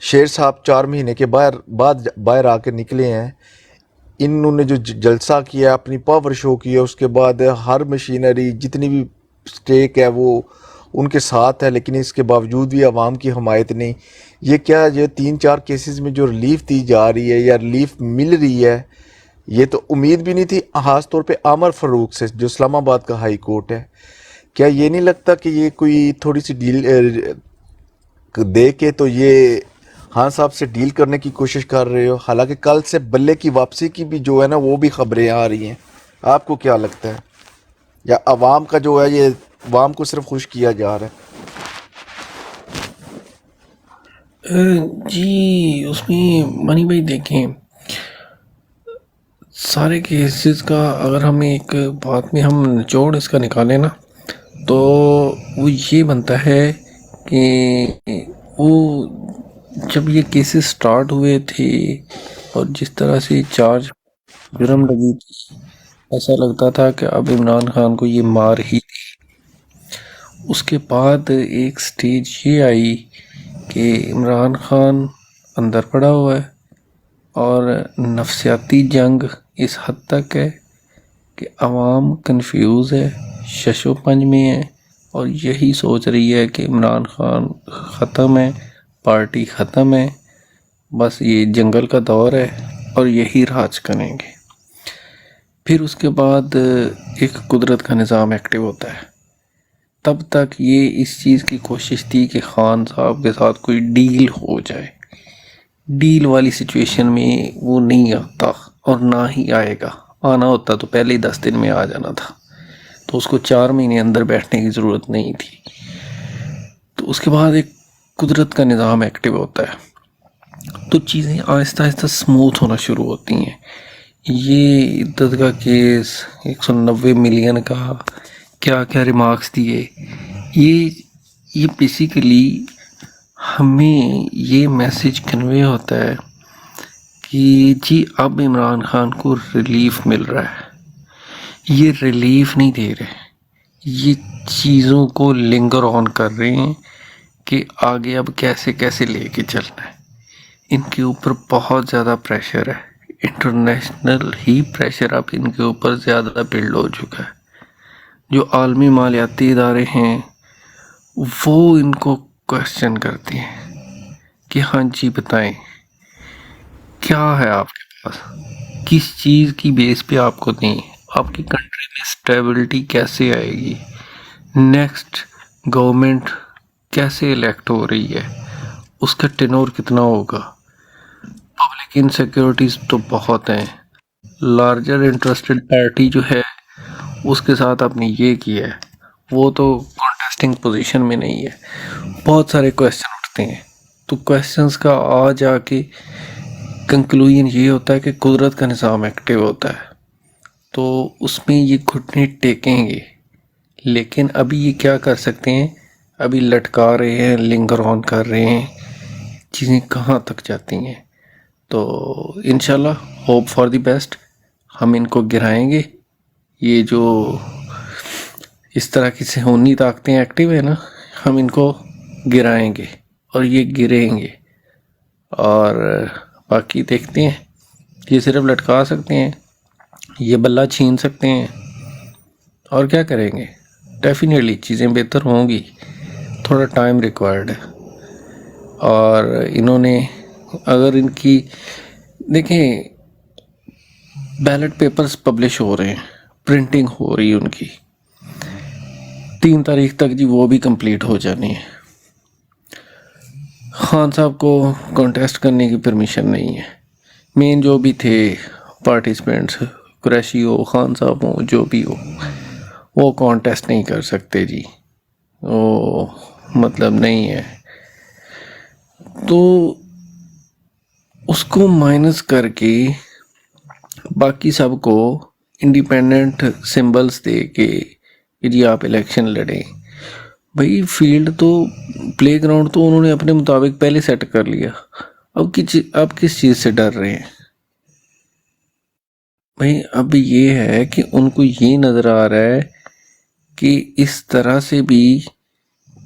शेर साहब 4 महीने के बाद बाहर आके निकले हैं, इन्होंने जो जलसा किया, अपनी पावर शो किया, उसके बाद हर मशीनरी जितनी भी स्टेक है वो उनके साथ है, लेकिन इसके बावजूद भी आवाम की हमायत नहीं। ये क्या, ये 3-4 केसेस में जो रिलीफ दी जा रही है या रिलीफ मिल रही है, ये तो उम्मीद भी नहीं थी, ख़ास तौर पे आमर फ़ारूक से जो इस्लामाबाद का हाई कोर्ट है। क्या ये नहीं लगता कि ये कोई थोड़ी सी डील दे के तो ये खान साहब से डील करने की कोशिश कर रहे हो? हालांकि कल से बल्ले की वापसी की भी जो है ना वो भी खबरें आ रही हैं। आपको क्या लगता है, या अवाम का जो है ये अवाम को सिर्फ खुश किया जा रहा है? जी उसमें मनी भाई देखें, सारे केसेस का अगर हम एक बात में हम निचोड़ इसका निकालें ना, तो वो ये बनता है कि वो जब ये केसेस स्टार्ट हुए थे और जिस तरह से चार्ज जुर्म लगी थी, ऐसा लगता था कि अब इमरान खान को ये मार ही दी। उसके बाद एक स्टेज ये आई कि इमरान खान अंदर पड़ा हुआ है और नफसियाती जंग इस हद तक है कि अवाम कंफ्यूज है, शशो पंज में है और यही सोच रही है कि इमरान खान ख़त्म है, पार्टी ख़त्म है, बस ये जंगल का दौर है और यही राज करेंगे। फिर उसके बाद एक कुदरत का निज़ाम एक्टिव होता है। तब तक ये इस चीज़ की कोशिश थी कि खान साहब के साथ कोई डील हो जाए। डील वाली सिचुएशन में वो नहीं आता और ना ही आएगा। आना होता तो पहले ही 10 दिन में आ जाना था, तो उसको 4 महीने अंदर बैठने की ज़रूरत नहीं थी। तो उसके बाद एक कुदरत का निज़ाम एक्टिव होता है, तो चीज़ें आहिस्ता आहिस्ता स्मूथ होना शुरू होती हैं। ये इद्दत का केस 190 मिलियन का क्या क्या रिमार्क्स दिए, ये बेसिकली हमें ये मैसेज कन्वे होता है कि जी अब इमरान खान को रिलीफ मिल रहा है। ये रिलीफ नहीं दे रहे, ये चीज़ों को लिंगर ऑन कर रहे हैं कि आगे अब कैसे कैसे लेके चलना है। इनके ऊपर बहुत ज़्यादा प्रेशर है, इंटरनेशनल ही प्रेशर अब इनके ऊपर ज़्यादा बिल्ड हो चुका है। जो आलमी मालियाती इदारे हैं वो इनको क्वेश्चन करते हैं कि हाँ जी बताएं क्या है आपके पास, किस चीज़ की बेस पे आपको दें, आपकी कंट्री में स्टेबिलिटी कैसे आएगी, नेक्स्ट गवर्नमेंट कैसे इलेक्ट हो रही है, उसका टेनोर कितना होगा। पब्लिक इनसिक्योरिटीज़ तो बहुत हैं, लार्जर इंटरेस्टेड पार्टी जो है उसके साथ आपने ये किया है, वो तो कॉन्टेस्टिंग पोजीशन में नहीं है। बहुत सारे क्वेश्चन उठते हैं, तो क्वेश्चंस का आ जाके कंक्लूजन ये होता है कि कुदरत का निज़ाम एक्टिव होता है, तो उसमें ये घुटने टेकेंगे। लेकिन अभी ये क्या कर सकते हैं, अभी लटका रहे हैं, लिंगर ऑन कर रहे हैं, चीज़ें कहाँ तक जाती हैं। तो इंशाल्लाह होप फॉर द बेस्ट, हम इनको गिराएंगे। ये जो इस तरह की सेहूनी ताकतें एक्टिव है ना, हम इनको गिराएंगे और ये गिरेंगे। और बाकी देखते हैं, ये सिर्फ लटका सकते हैं, ये बल्ला छीन सकते हैं और क्या करेंगे। डेफिनेटली चीज़ें बेहतर होंगी, थोड़ा टाइम रिक्वायर्ड है। और इन्होंने अगर इनकी देखें, बैलेट पेपर्स पब्लिश हो रहे हैं, प्रिंटिंग हो रही है उनकी, 3 तारीख तक जी वो भी कंप्लीट हो जानी है। खान साहब को कॉन्टेस्ट करने की परमिशन नहीं है। मेन जो भी थे पार्टिसिपेंट्स, कुरैशी हो, खान साहब हो, जो भी हो, वो कॉन्टेस्ट नहीं कर सकते जी, वो मतलब नहीं है। तो उसको माइनस करके बाकी सबको इंडिपेंडेंट सिंबल्स दे के जी आप इलेक्शन लड़ें। भाई फील्ड तो, प्लेग्राउंड तो उन्होंने अपने मुताबिक पहले सेट कर लिया। अब किस चीज़ से डर रहे हैं? भाई अब ये है कि उनको ये नज़र आ रहा है कि इस तरह से भी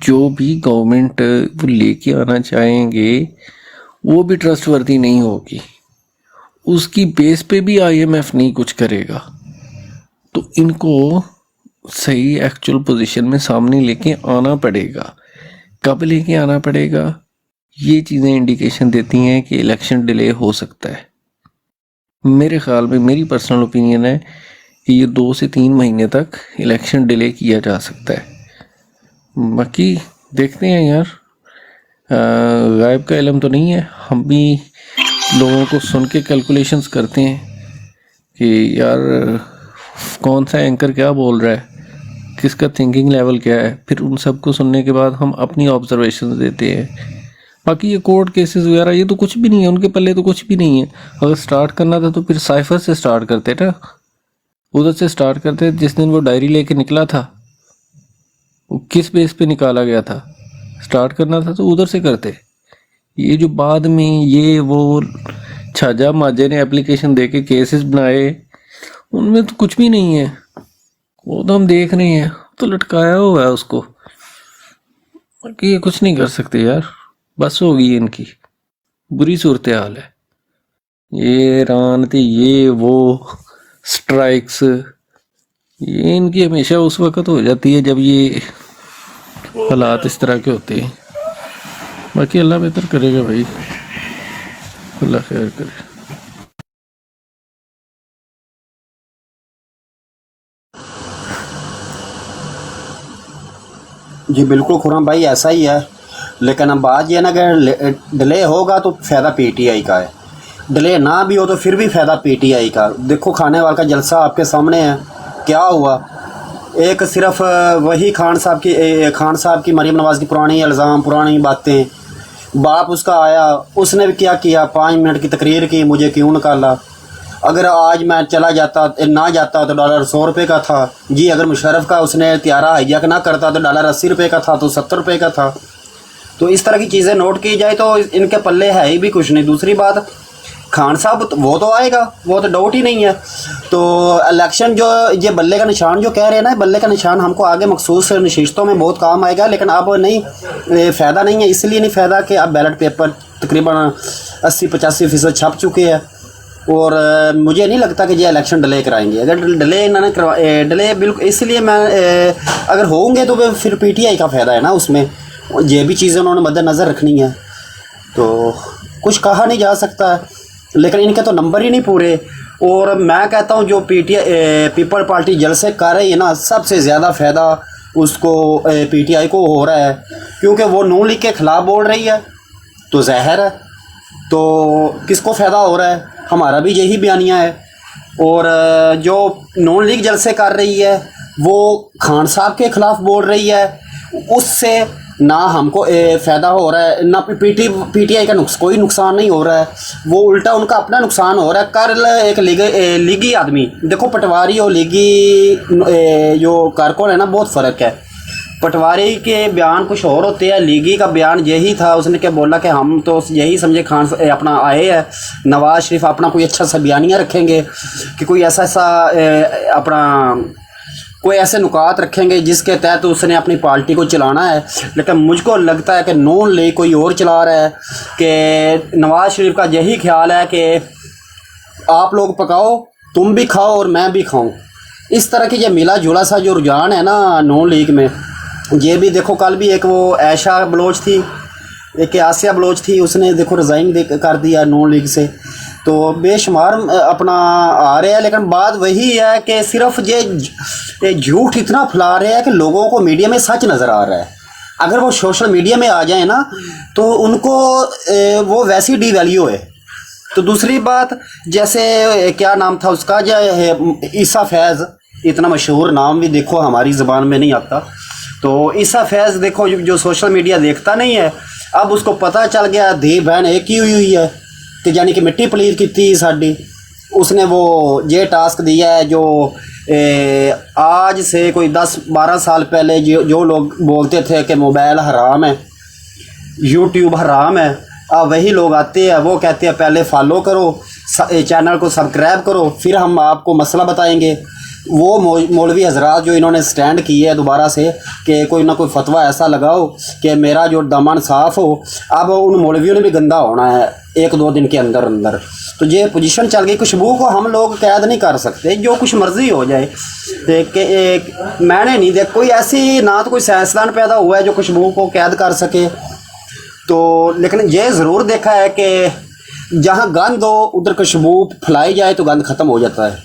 जो भी गवर्नमेंट वो लेके आना चाहेंगे वो भी ट्रस्टवर्दी नहीं होगी, उसकी बेस पे भी आईएमएफ नहीं कुछ करेगा। तो इनको सही एक्चुअल पोजीशन में सामने लेके आना पड़ेगा। कब लेके आना पड़ेगा? ये चीज़ें इंडिकेशन देती हैं कि इलेक्शन डिले हो सकता है। मेरे ख्याल में, मेरी पर्सनल ओपिनियन है कि ये 2 से 3 महीने तक इलेक्शन डिले किया जा सकता है। बाकी देखते हैं यार, गायब का इल्म तो नहीं है, हम भी लोगों को सुन के कैलकुलेशंस करते हैं कि यार कौन सा एंकर क्या बोल रहा है, किसका थिंकिंग लेवल क्या है, फिर उन सबको सुनने के बाद हम अपनी ऑब्जर्वेशन देते हैं। बाकी ये कोर्ट केसेस वगैरह ये तो कुछ भी नहीं है, उनके पल्ले तो कुछ भी नहीं है। अगर स्टार्ट करना था तो फिर साइफर से स्टार्ट करते ना, उधर से स्टार्ट करते। जिस दिन वो डायरी लेके निकला था वो किस बेस पे निकाला गया था, स्टार्ट करना था तो उधर से करते। ये जो बाद में ये वो छाजा माजे ने एप्लीकेशन दे के केसेस बनाए, उनमें तो कुछ भी नहीं है, वो तो हम देख रहे हैं, तो लटकाया हुआ है उसको। बाकी ये कुछ नहीं कर सकते यार, बस होगी इनकी, बुरी सूरत हाल है। ये रानती, ये वो स्ट्राइक्स, ये इनकी हमेशा उस वक्त हो जाती है जब ये हालात इस तरह के होते हैं। बाकी अल्लाह बेहतर करेगा भाई, अल्लाह खैर करे। जी बिल्कुल खुर्रम भाई, ऐसा ही है। लेकिन अब बात ये ना कि डिले होगा तो फ़ायदा पीटीआई का है, डिले ना भी हो तो फिर भी फ़ायदा पीटीआई का। देखो खानेवाल का जलसा आपके सामने है, क्या हुआ। एक सिर्फ वही खान साहब की मरीम नवाज़ की पुरानी इल्ज़ाम, पुरानी बातें, बाप उसका आया, उसने भी क्या किया, 5 मिनट की तकरीर की, मुझे क्यों निकाला। अगर आज मैं चला जाता ना जाता तो डॉलर 100 रुपये का था जी। अगर मुशर्रफ का उसने त्यारा हाईजैक ना करता तो डॉलर 80 रुपये का था, तो 70 रुपये का था। तो इस तरह की चीज़ें नोट की जाए तो इनके पल्ले है ही भी कुछ नहीं। दूसरी बात, खान साहब वो तो आएगा, वो तो डाउट ही नहीं है। तो इलेक्शन जो ये बल्ले का निशान जो कह रहे हैं ना, बल्ले का निशान हमको आगे मखसूस नशिस्तों में बहुत काम आएगा, लेकिन अब नहीं, फ़ायदा नहीं है। इसलिए नहीं फ़ायदा कि अब बैलेट पेपर तकरीबन 80-85% छप चुके हैं, और मुझे नहीं लगता कि ये इलेक्शन डिले कराएंगे। अगर डिले इन्होंने डिले बिल्कुल, इसलिए मैं अगर होंगे तो फिर पीटीआई का फ़ायदा है ना उसमें, ये भी चीज़ें उन्होंने मद्देनज़र रखनी है। तो कुछ कहा नहीं जा सकता, लेकिन इनके तो नंबर ही नहीं पूरे। और मैं कहता हूँ जो पीपल पार्टी जलसे कर रही है ना, सबसे ज़्यादा फ़ायदा उसको पीटीआई को हो रहा है, क्योंकि वो नून लीग के ख़िलाफ़ बोल रही है तो ज़हर है। तो किसको फ़ायदा हो रहा है? हमारा भी यही बयानिया है। और जो नून लीग जलसे कर रही है वो खान साहब के ख़िलाफ़ बोल रही है, उससे ना हमको फ़ायदा हो रहा है, ना पीटीआई का कोई नुकसान नहीं हो रहा है, वो उल्टा उनका अपना नुकसान हो रहा है। कल एक लीगी आदमी, देखो पटवारी और लीगी जो कारकुन है ना, बहुत फ़र्क है। पटवारी के बयान कुछ और होते हैं, लीगी का बयान यही था, उसने क्या बोला कि हम तो यही समझे खान अपना आए हैं, नवाज शरीफ अपना कोई अच्छा सा बयानिया रखेंगे कि कोई ऐसा अपना कोई ऐसे नुकात रखेंगे जिसके तहत तो उसने अपनी पार्टी को चलाना है। लेकिन मुझको लगता है कि नून लीग कोई और चला रहा है, कि नवाज शरीफ का यही ख्याल है कि आप लोग पकाओ, तुम भी खाओ और मैं भी खाऊं। इस तरह की ये मिला जुला सा जो रुझान है ना नून लीग में, ये भी देखो कल भी एक वो ऐशा बलोच थी, एक आसिया बलोच थी, उसने देखो रिज़ाइन कर दिया नून लीग से। तो बेशुमार अपना आ रहे हैं, लेकिन बात वही है कि सिर्फ ये झूठ इतना फैला रहे हैं कि लोगों को मीडिया में सच नज़र आ रहा है। अगर वो सोशल मीडिया में आ जाए ना तो उनको वो वैसी डीवैल्यू है। तो दूसरी बात, जैसे क्या नाम था उसका, जो ईसा फैज़, इतना मशहूर नाम भी देखो हमारी ज़बान में नहीं आता। तो ईसा फैज़ देखो जो सोशल मीडिया देखता नहीं है, अब उसको पता चल गया धी बहन एक ही हुई है, कि यानी कि मिट्टी पलीर की थी साड़ी। उसने वो ये टास्क दिया है जो आज से कोई 10-12 साल पहले जो लोग बोलते थे कि मोबाइल हराम है, यूट्यूब हराम है, वही लोग आते हैं, वो कहते हैं पहले फॉलो करो, चैनल को सब्सक्राइब करो, फिर हम आपको मसला बताएंगे। वो मौलवी हजरात जो इन्होंने स्टैंड किए है दोबारा से कि कोई ना कोई फतवा ऐसा लगाओ कि मेरा जो दामन साफ़ हो, अब उन मौलवियों ने भी गंदा होना है 1-2 दिन के अंदर अंदर। तो ये पोजीशन चल गई। खुशबू को हम लोग कैद नहीं कर सकते, जो कुछ मर्जी हो जाए। मैंने नहीं देख कोई ऐसी, ना तो कोई साइंसदान पैदा हुआ है जो खुशबू को कैद कर सके। तो लेकिन ये ज़रूर देखा है कि जहाँ गंद हो उधर खुशबू फैलाई जाए तो गंद ख़त्म हो जाता है,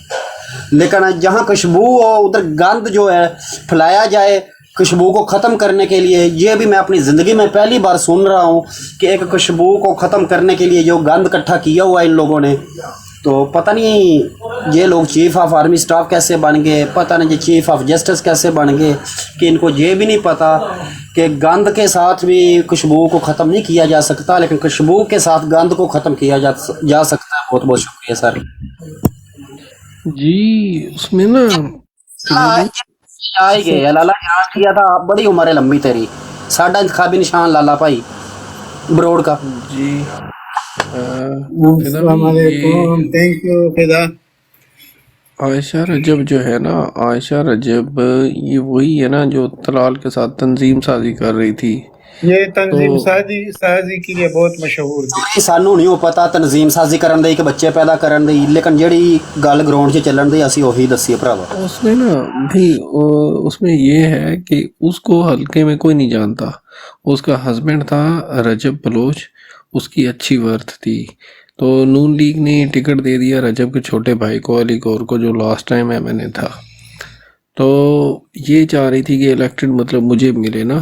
लेकिन जहाँ खुशबू हो उधर गंद जो है फैलाया जाए खुशबू को ख़त्म करने के लिए। ये भी मैं अपनी ज़िंदगी में पहली बार सुन रहा हूँ कि एक खुशबू को ख़त्म करने के लिए जो गंद इकट्ठा किया हुआ है इन लोगों ने। तो पता नहीं ये लोग चीफ़ ऑफ आर्मी स्टाफ कैसे बन गए, पता नहीं ये चीफ़ ऑफ जस्टिस कैसे बन गए, कि इनको ये भी नहीं पता कि गंद के साथ भी खुशबू को ख़त्म नहीं किया जा सकता, लेकिन खुशबू के साथ गंद को ख़त्म किया जा सकता है। बहुत बहुत शुक्रिया सर जी। उसमें ना आ ही गए लाला, यहाँ किया था। बड़ी उम्र है लंबी तेरी, साडा इंतखाबी निशान लाला भाई बरोड़ का। जी अस्सलाम वालेकुम, थैंक यू फिदा। आयशा रजब जो है ना, आयशा रजब ये वही है ना जो तलाल के साथ तंजीम साजी कर रही थी। ये तंजीम साजी के लिए बहुत मशहूर थी। सानू नहीं पता तंजीम साजी करन दी कि बच्चे पैदा करन दी, लेकिन जेड़ी गल ग्राउंड 'च चलन दी असी वही दसी भरावा। उसमें ना भाई उसमें ये है कि उसको हल्के में कोई नहीं जानता। उसका हस्बैंड था रजब बलोच, उसकी अच्छी वर्थ थी, तो नून लीग ने टिकट दे दिया रजब के छोटे भाई को, अली गौर को, जो लास्ट टाइम एमएनए था। तो ये चाह रही थी कि इलेक्टेड मतलब मुझे मिले ना,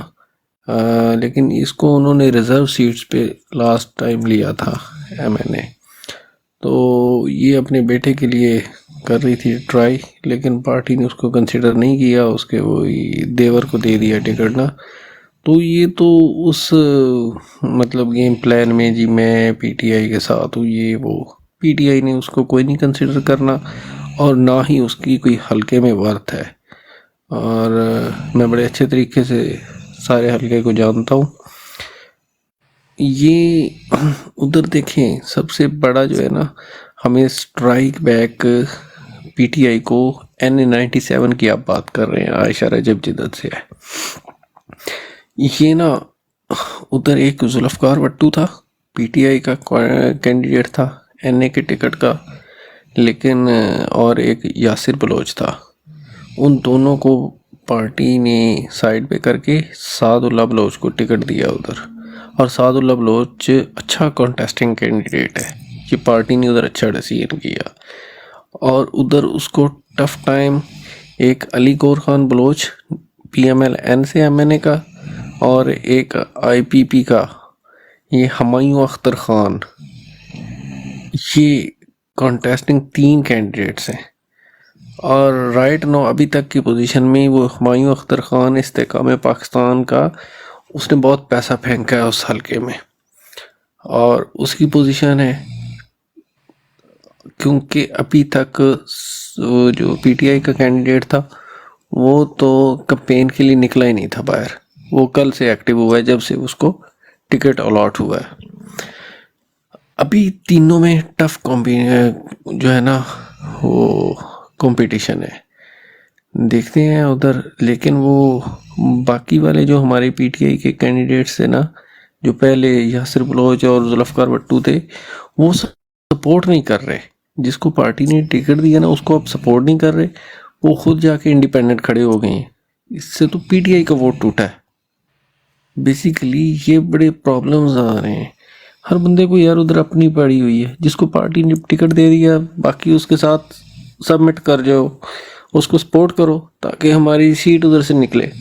लेकिन इसको उन्होंने रिज़र्व सीट्स पे लास्ट टाइम लिया था एमएनए। तो ये अपने बेटे के लिए कर रही थी ट्राई, लेकिन पार्टी ने उसको कंसिडर नहीं किया, उसके वो देवर को दे दिया टिकट ना। तो ये तो उस मतलब गेम प्लान में जी मैं पीटीआई के साथ हूँ, ये वो पीटीआई ने उसको कोई नहीं कंसिडर करना, और ना ही उसकी कोई हल्के में वर्थ है। और मैं बड़े अच्छे तरीके से सारे हल्के को जानता हूँ। ये उधर देखें, सबसे बड़ा जो है ना, हमें स्ट्राइक बैक पीटीआई को NA-97 की आप बात कर रहे हैं, आयशा रजब जिद्दत से है ये ना। उधर एक जुल्फ़कार भट्टू था, पीटीआई का कैंडिडेट था NA के टिकट का, लेकिन और एक यासिर बलोच था। उन दोनों को पार्टी ने साइड पे करके सादुल्ला बलोच को टिकट दिया उधर, और सादुल्ला बलोच अच्छा कॉन्टेस्टिंग कैंडिडेट है, ये पार्टी ने उधर अच्छा डिसीजन किया। और उधर उसको टफ टाइम एक अली गौर खान बलोच PMLN से एमएनए का, और एक IPP का ये हुमायूं अख्तर खान, ये कॉन्टेस्टिंग 3 कैंडिडेट्स हैं। और राइट नो अभी तक की पोजीशन में वो हुमायूं अख्तर खान इस्तेकाम पाकिस्तान का, उसने बहुत पैसा फेंका है उस हल्के में, और उसकी पोजीशन है, क्योंकि अभी तक जो पीटीआई का कैंडिडेट था वो तो कैंपेन के लिए निकला ही नहीं था बाहर, वो कल से एक्टिव हुआ है जब से उसको टिकट अलॉट हुआ है। अभी तीनों में टफ जो है ना वो कंपटीशन है, देखते हैं उधर। लेकिन वो बाकी वाले जो हमारे पीटीआई के कैंडिडेट्स थे ना, जो पहले यासिर बलोच और जुल्फ़कार भट्टू थे, वो सपोर्ट नहीं कर रहे। जिसको पार्टी ने टिकट दिया ना उसको अब सपोर्ट नहीं कर रहे, वो खुद जाके इंडिपेंडेंट खड़े हो गए हैं। इससे तो पीटीआई का वोट टूटा है बेसिकली। ये बड़े प्रॉब्लम्स आ रहे हैं हर बंदे को यार, उधर अपनी पड़ी हुई है। जिसको पार्टी ने टिकट दे दिया, बाकी उसके साथ सबमिट कर जाओ, उसको सपोर्ट करो ताकि हमारी सीट उधर से निकले।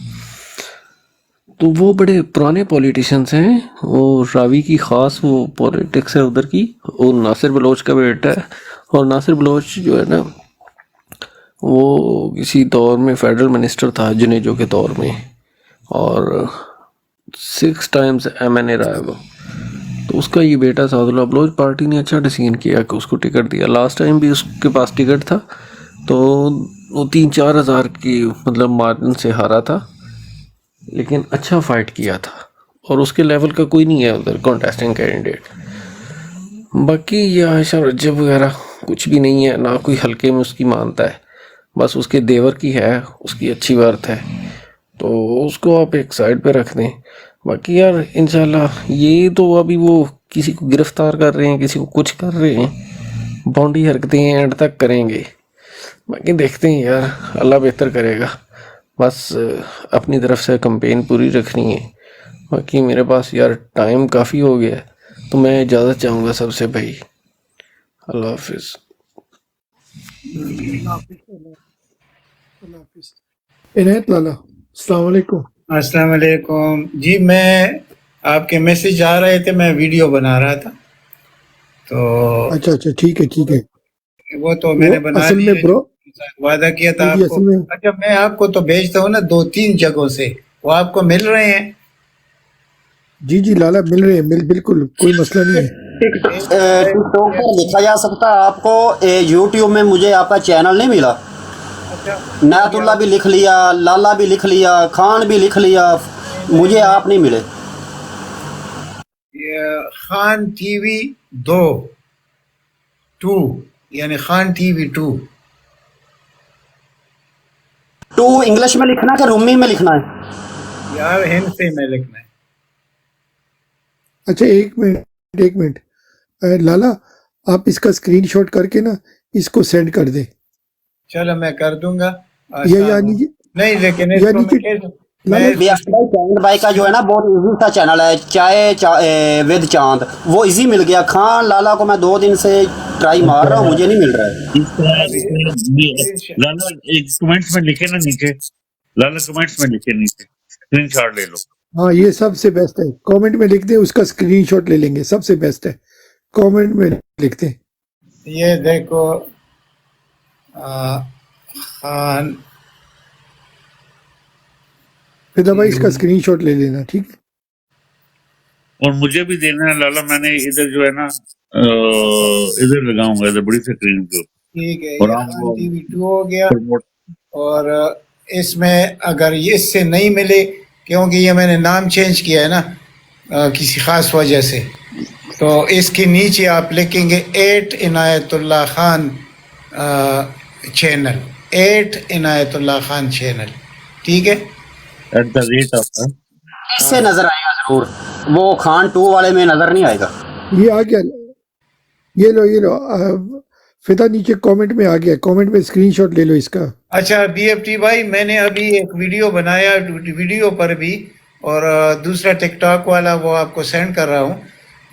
तो वो बड़े पुराने पॉलिटिशियंस हैं, वो रावी की ख़ास वो पॉलिटिक्स है उधर की। वो नासिर बलोच का बेटा है, और नासिर बलोच जो है ना वो किसी दौर में फेडरल मिनिस्टर था जुनेजो के दौर में, और 6 टाइम्स एमएनए रहा है वो। तो उसका ये बेटा सादुल्ला बलोच, पार्टी ने अच्छा डिसीजन किया कि उसको टिकट दिया। लास्ट टाइम भी उसके पास टिकट था, तो वो 3-4 हज़ार की मतलब मार्जिन से हारा था, लेकिन अच्छा फाइट किया था और उसके लेवल का कोई नहीं है उधर कॉन्टेस्टिंग कैंडिडेट। बाकी ये आयशा रज्जब वगैरह कुछ भी नहीं है, ना कोई हल्के में उसकी मानता है, बस उसके देवर की है, उसकी अच्छी बात है, तो उसको आप एक साइड पे रख दें। बाकी यार इंशाल्लाह ये तो अभी वो किसी को गिरफ्तार कर रहे हैं, किसी को कुछ कर रहे हैं, बॉन्डी हरकतें एंड तक करेंगे। बाकी देखते हैं यार, अल्लाह बेहतर करेगा। बस अपनी तरफ से कंपेन पूरी रखनी है। बाकी मेरे पास यार टाइम काफ़ी हो गया है, तो मैं इजाज़त चाहूँगा सबसे भाई। अल्लाह हाफिज़। इनायत लाला, अस्सलाम वालेकुम। अस्सलाम वालेकुम जी। मैं आपके मैसेज आ रहे थे, मैं वीडियो बना रहा था, तो अच्छा अच्छा, ठीक है ठीक है। वो तो वो मैंने बना असल लिया में ब्रो, जो वादा किया था जी आपको। असल में, अच्छा, मैं आपको तो भेजता हूँ ना 2-3 जगहों से, वो आपको मिल रहे हैं। जी जी लाला मिल रहे हैं, मिल बिल्कुल कोई मसला नहीं है। टिकटॉक पर देखा जा सकता है आपको। यूट्यूब में मुझे आपका चैनल नहीं मिला। अच्छा, नायतुल्ला भी लिख लिया, लाला भी लिख लिया, खान भी लिख लिया, मुझे आप नहीं मिले। ये खान टीवी 2 यानी खान टीवी 2। टू इंग्लिश में लिखना है कि रूमी में लिखना है? यार हिंद से में लिखना है। अच्छा एक मिनट लाला, आप इसका स्क्रीनशॉट करके ना इसको सेंड कर दे। चलो मैं कर दूंगा। या नीचे, नहीं, लेकिन या इसको नीचे मैं लाला, चांद भाई का जो है ना बहुत इजी सा चैनल है, चाय विद चांद, वो इजी मिल गया। खान लाला को मैं 2 दिन से ट्राई मार रहा हूँ, मुझे नहीं मिल रहा है। लाला एक कमेंट्स में लिखे ना नीचे, लाला कमेंट्स में लिखे नीचे, स्क्रीनशॉट ले लो। हाँ ये सबसे बेस्ट है, कमेंट में लिख दे, उसका स्क्रीनशॉट ले लेंगे, सबसे बेस्ट है, कमेंट में लिख दे। ये देखो खान, फिर भाई इसका स्क्रीनशॉट ले लेना, ठीक है। और मुझे भी देना है लाला, मैंने इधर जो है ना इधर लगाऊंगा, इधर बड़ी स्क्रीन पे। ठीक है, और ये हम खान टीवी 2 हो गया। प्रमोट और इसमें अगर ये इससे नहीं मिले, क्योंकि ये मैंने नाम चेंज किया है ना किसी ख़ास वजह से, तो इसके नीचे आप लिखेंगे 8 इनायतुल्लाह खान चैनल, 8 इनायतुल्लाह खान चैनल, ठीक है। @ऑफ इससे नजर आएगा जरूर, वो खान 2 वाले में नजर नहीं आएगा। ये आ गया, ये लो फिदा नीचे कमेंट में आ गया, कमेंट में स्क्रीनशॉट ले लो इसका। अच्छा बीएफटी भाई, मैंने अभी एक वीडियो बनाया, वीडियो पर भी, और दूसरा टिकटॉक वाला वो आपको सेंड कर रहा हूँ,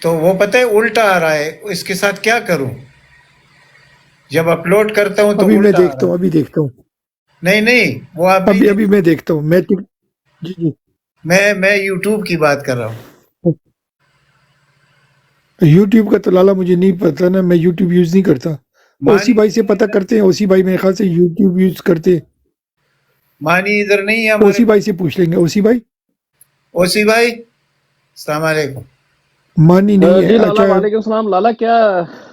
तो वो पता है उल्टा आ रहा है, इसके साथ क्या करूँ? जब अपलोड करता हूँ तो अभी मैं उल्टा आ देखता हूँ, रहा अभी देखता हूँ, है। नहीं वो आप नहीं अभी मैं देखता हूँ, जी जी, मैं यूट्यूब की बात कर रहा हूँ। यूट्यूब का तो लाला मुझे नहीं पता ना, मैं यूट्यूब यूज नहीं करता। ओसी भाई से पता करते हैं, ओसी भाई मेरे ख्याल से यूट्यूब यूज करते हैं। मानी इधर नहीं है ओसी हमारे। भाई से पूछ लेंगे, ओसी भाई अस्सलाम वालेकुम। मानी नहीं जी है। लाला, अच्छा वालेकुम सलाम। लाला क्या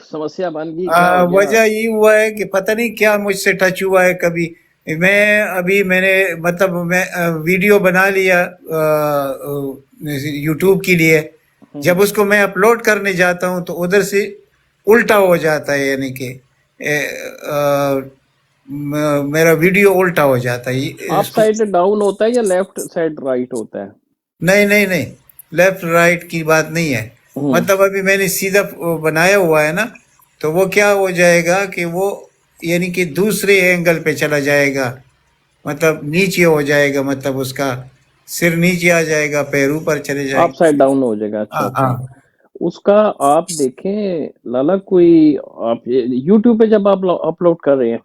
समस्या बन गई, क्या हो गया? वजह ये हुआ है कि पता नहीं क्या मुझसे टच हुआ है कभी। मैंने मतलब मैं वीडियो बना लिया यूट्यूब के लिए, जब उसको मैं अपलोड करने जाता हूँ तो उधर से उल्टा हो जाता है, यानी कि मेरा वीडियो उल्टा हो जाता है। अप साइड डाउन होता है या लेफ्ट साइड राइट होता है? नहीं, लेफ्ट राइट की बात नहीं है। मतलब अभी मैंने सीधा बनाया हुआ है ना, तो वो क्या हो जाएगा कि वो यानी कि दूसरे एंगल पे चला जाएगा, मतलब नीचे हो जाएगा, मतलब उसका सिर नीचे आ जाएगा, पैर ऊपर चले अप जाएंगे। साइड डाउन हो जाएगा। अच्छा हाँ अच्छा, हाँ उसका आप देखें लाला, कोई आप यूट्यूब पे जब आप अपलोड कर रहे हैं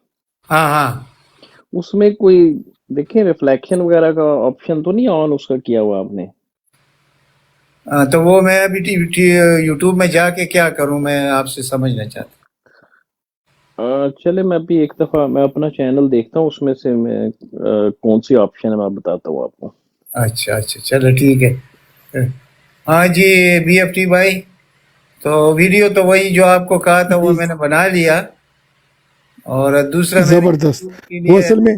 हाँ, उसमें कोई देखें रिफ्लेक्शन वगैरह का ऑप्शन तो नहीं ऑन उसका किया हुआ आपने? तो वो मैं अभी यूट्यूब में जाके क्या करूं, मैं आपसे समझना चाहता चले मैं अभी एक दफा मैं अपना चैनल देखता हूँ, उसमें से मैं कौन सी ऑप्शन है मैं बताता हूँ आपको। हूं। अच्छा चलो ठीक है। हाँ जी बीएफटी भाई, तो वीडियो तो वही जो आपको कहा था वो मैंने बना लिया, और दूसरा मैंने जबरदस्त। YouTube के वो लिए असल में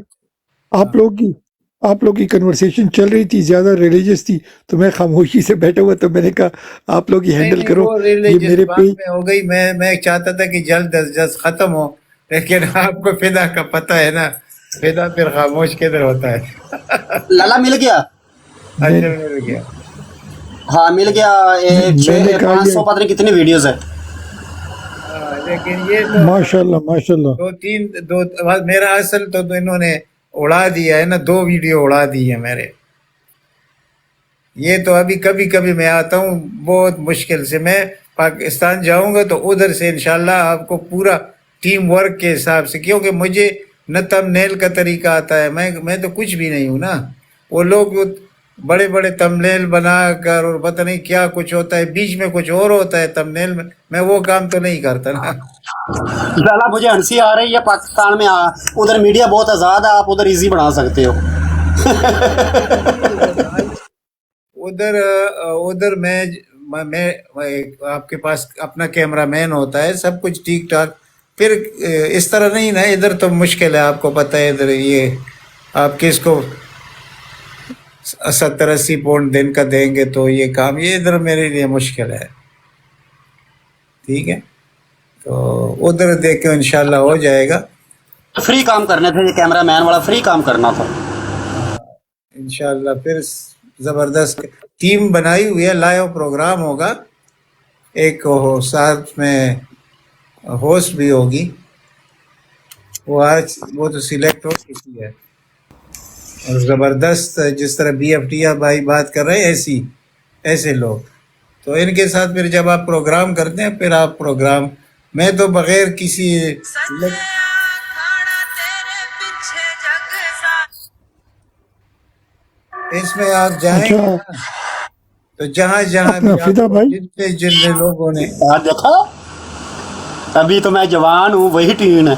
आप लोग की कन्वर्सेशन चल रही थी, ज़्यादा रिलीजियस थी, तो मैं खामोशी से बैठा हुआ, तो मैंने कहा आप लोग ही नहीं हैंडल नहीं, करो। वो ये रिलीजियस मेरे बात पे में हो गई। मैं चाहता था कि जल्द अज जल्द खत्म हो, लेकिन आपको फिदा का पता है ना, फिदा फिर खामोश किधर होता है। लाला मिल गया। मैं अच्छा, मिल गया। हाँ मिल गया। मैंने कहा पाँच ये सौ पता नहीं कितनी वीडियोस है। हाँ, लेकिन ये तो माशाल्लाह माशाल्लाह। मेरा असल तो इन्होंने उड़ा दिया है ना, 2 वीडियो उड़ा दी है मेरे। ये तो अभी कभी कभी मैं आता हूँ, बहुत मुश्किल से। मैं पाकिस्तान जाऊंगा तो उधर से इंशाल्लाह आपको पूरा टीम वर्क के हिसाब से, क्योंकि मुझे न थंबनेल का तरीका आता है, मैं तो कुछ भी नहीं हूँ ना। वो लोग बड़े बड़े थंबनेल बनाकर और पता नहीं क्या कुछ होता है, बीच में कुछ और होता है थंबनेल में, मैं वो काम तो नहीं करता ना। लाला मुझे हंसी आ रही है, पाकिस्तान में उधर मीडिया बहुत आज़ाद है, आप उधर इजी बना सकते हो। उधर उधर मैं आपके पास अपना कैमरामैन होता है, सब कुछ ठीक ठाक। फिर इस तरह नहीं ना, इधर तो मुश्किल है, आपको पता है। इधर ये आप किसको 70-80 पाउंड दिन का देंगे, तो ये काम ये इधर मेरे लिए मुश्किल है। ठीक है, तो उधर देखो इंशाल्लाह हो जाएगा। फ्री काम करने थे, ये कैमरा मैन वाला फ्री काम करना था। इंशाल्लाह फिर जबरदस्त टीम बनाई हुई है, लाइव प्रोग्राम होगा, एक हो साथ में होस्ट भी होगी। वो आज वो तो सिलेक्ट हो चुकी है, और जबरदस्त जिस तरह BFT भाई बात कर रहे हैं, ऐसे लोग तो इनके साथ फिर जब आप प्रोग्राम करते हैं, फिर आप प्रोग्राम, मैं तो बगैर किसी इसमें आप जाएंगे अच्छा ना, तो जहाँ जहाँ अपना भी फिदा आपको भाई, जितने लोगों ने देखा, अभी तो मैं जवान हूँ, वही ट्यून है।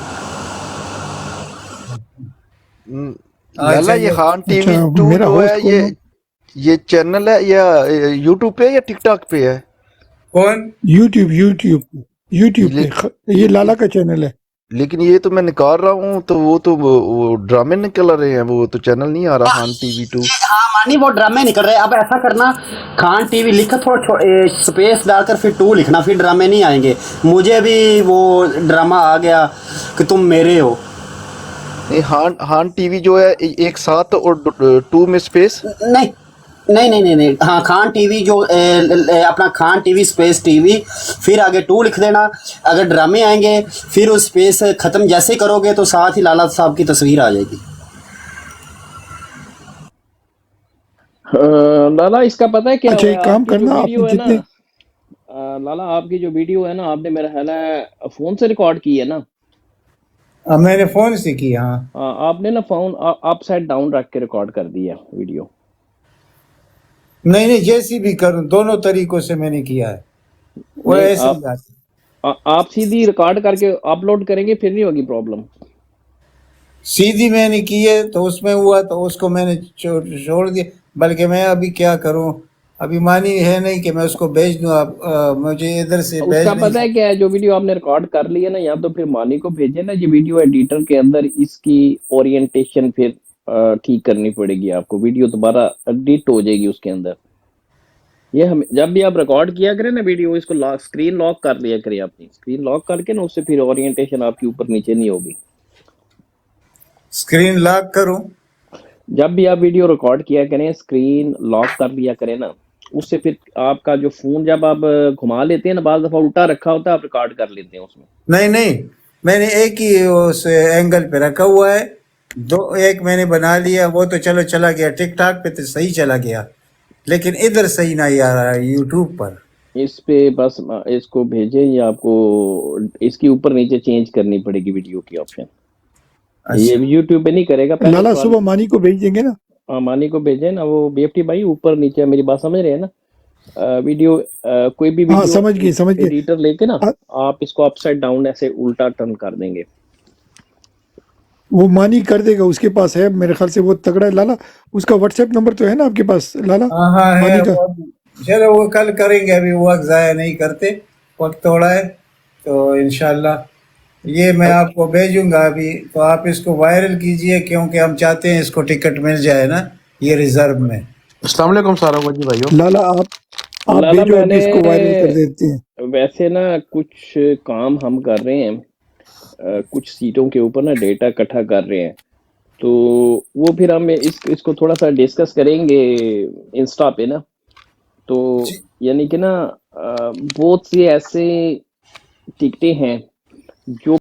लाला ये खान अच्छा टीवी 2 मेरा जो होस्ट है, कौन है? ये चैनल है या यूट्यूब पे या टिकटॉक पे है? कौन यूट्यूब ले, पे ये लाला का चैनल है। लेकिन ये तो मैं निकाल रहा हूँ, तो वो ड्रामे निकल रहे हैं, वो तो चैनल नहीं आ रहा खान टीवी 2। हाँ मानी, वो ड्रामे निकल रहे। अब ऐसा करना, खान टीवी लिखा, थोड़ा स्पेस डालकर फिर 2 लिखना, फिर ड्रामे नहीं आएंगे। मुझे भी वो ड्रामा आ गया कि तुम मेरे हो। नहीं, हान टीवी जो है एक साथ और 2 में स्पेस। नहीं नहीं नहीं नहीं नहीं, हाँ खान टीवी जो अपना खान टीवी स्पेस टीवी, फिर आगे 2 लिख देना। अगर ड्रामे आएंगे फिर उस स्पेस ख़त्म जैसे ही करोगे तो साथ ही लाला साहब की तस्वीर आ जाएगी। लाला इसका पता है क्या अच्छा हुआ एक है? काम आपकी जो करना, वीडियो आपने है ना जितने लाला, आपकी जो वीडियो है ना, आपने मेरा ख्याल है फोन से रिकॉर्ड की है ना? मैंने फोन से की। हाँ, आपने ना फोन अप साइड डाउन रख के रिकॉर्ड कर दिया वीडियो। नहीं नहीं, जैसी भी करूं, दोनों तरीकों से मैंने किया है, वो नहीं, ऐसे ही आता। आप सीधी रिकॉर्ड करके अपलोड करेंगे, फिर नहीं होगी प्रॉब्लम। सीधी मैंने की है तो उसमें हुआ, तो उसको मैंने छोड़ दिया। बल्कि मैं अभी क्या करूं, अभी मानी है नहीं कि मैं उसको भेज दूं। आप मुझे इधर से भेज उसका नहीं पता है क्या है, जो वीडियो आपने रिकॉर्ड कर लिया ना, या तो फिर मानी को भेजे ना, ये वीडियो एडिटर के अंदर इसकी ओरिएंटेशन फिर ठीक करनी पड़ेगी आपको। वीडियो दोबारा एडिट हो जाएगी उसके अंदर। ये हम जब भी आप रिकॉर्ड किया करें ना वीडियो, इसको स्क्रीन लॉक कर लिया करें, अपनी स्क्रीन लॉक करके ना, उससे फिर ओरिएंटेशन आपकी ऊपर नीचे नहीं होगी। स्क्रीन लॉक करूं? जब भी आप वीडियो रिकॉर्ड किया करें, स्क्रीन लॉक कर लिया करें ना, उससे फिर आपका जो फोन जब आप घुमा लेते हैं ना, बार दफा उल्टा रखा होता है, आप रिकॉर्ड कर लेते हैं उसमें। नहीं नहीं, मैंने एक ही उस एंगल पे रखा हुआ है। एक मैंने बना लिया, वो तो चलो चला गया, टिकटॉक पे तो सही चला गया, लेकिन इधर सही नहीं आ रहा है यूट्यूब पर। इस पे बस इसको भेजें, या आपको इसकी ऊपर नीचे चेंज करनी पड़ेगी वीडियो की ऑप्शन। ये यूट्यूब पे नहीं करेगा। पहले लाला सुबह मानी को भेज देंगे ना। हाँ मानी को भेजें ना, वो BFT भाई ऊपर नीचे, मेरी बात समझ रहे हैं ना? वीडियो कोई भी हाँ वीडियो समझ गए एडिटर लेके ना, आप इसको अपसाइड डाउन ऐसे उल्टा टर्न कर देंगे। वो मानी कर देगा, उसके पास है मेरे ख्याल से, वो तगड़ा है। लाला उसका व्हाट्सएप नंबर तो है ना आपके पास लाला? हाँ है, मानी का चलो वो कल करेंगे, अभी वक्त ज़ाया नहीं करते, वक्त थोड़ा है, तो इंशाल्लाह ये मैं आपको भेजूंगा अभी, तो आप इसको वायरल कीजिए, क्योंकि हम चाहते हैं इसको टिकट मिल जाए ना, ये रिजर्व में। अस्सलाम वालेकुम सारा जी भाइयों। लाला आप लाला भेजो, हम मैंने इसको वायरल कर देते हैं। वैसे ना कुछ काम हम कर रहे हैं, कुछ सीटों के ऊपर ना डेटा इकट्ठा कर रहे हैं, तो वो फिर हम इसको थोड़ा सा डिस्कस करेंगे इंस्टा पे ना। तो यानी कि ना बहुत सी ऐसे टिकटें हैं जो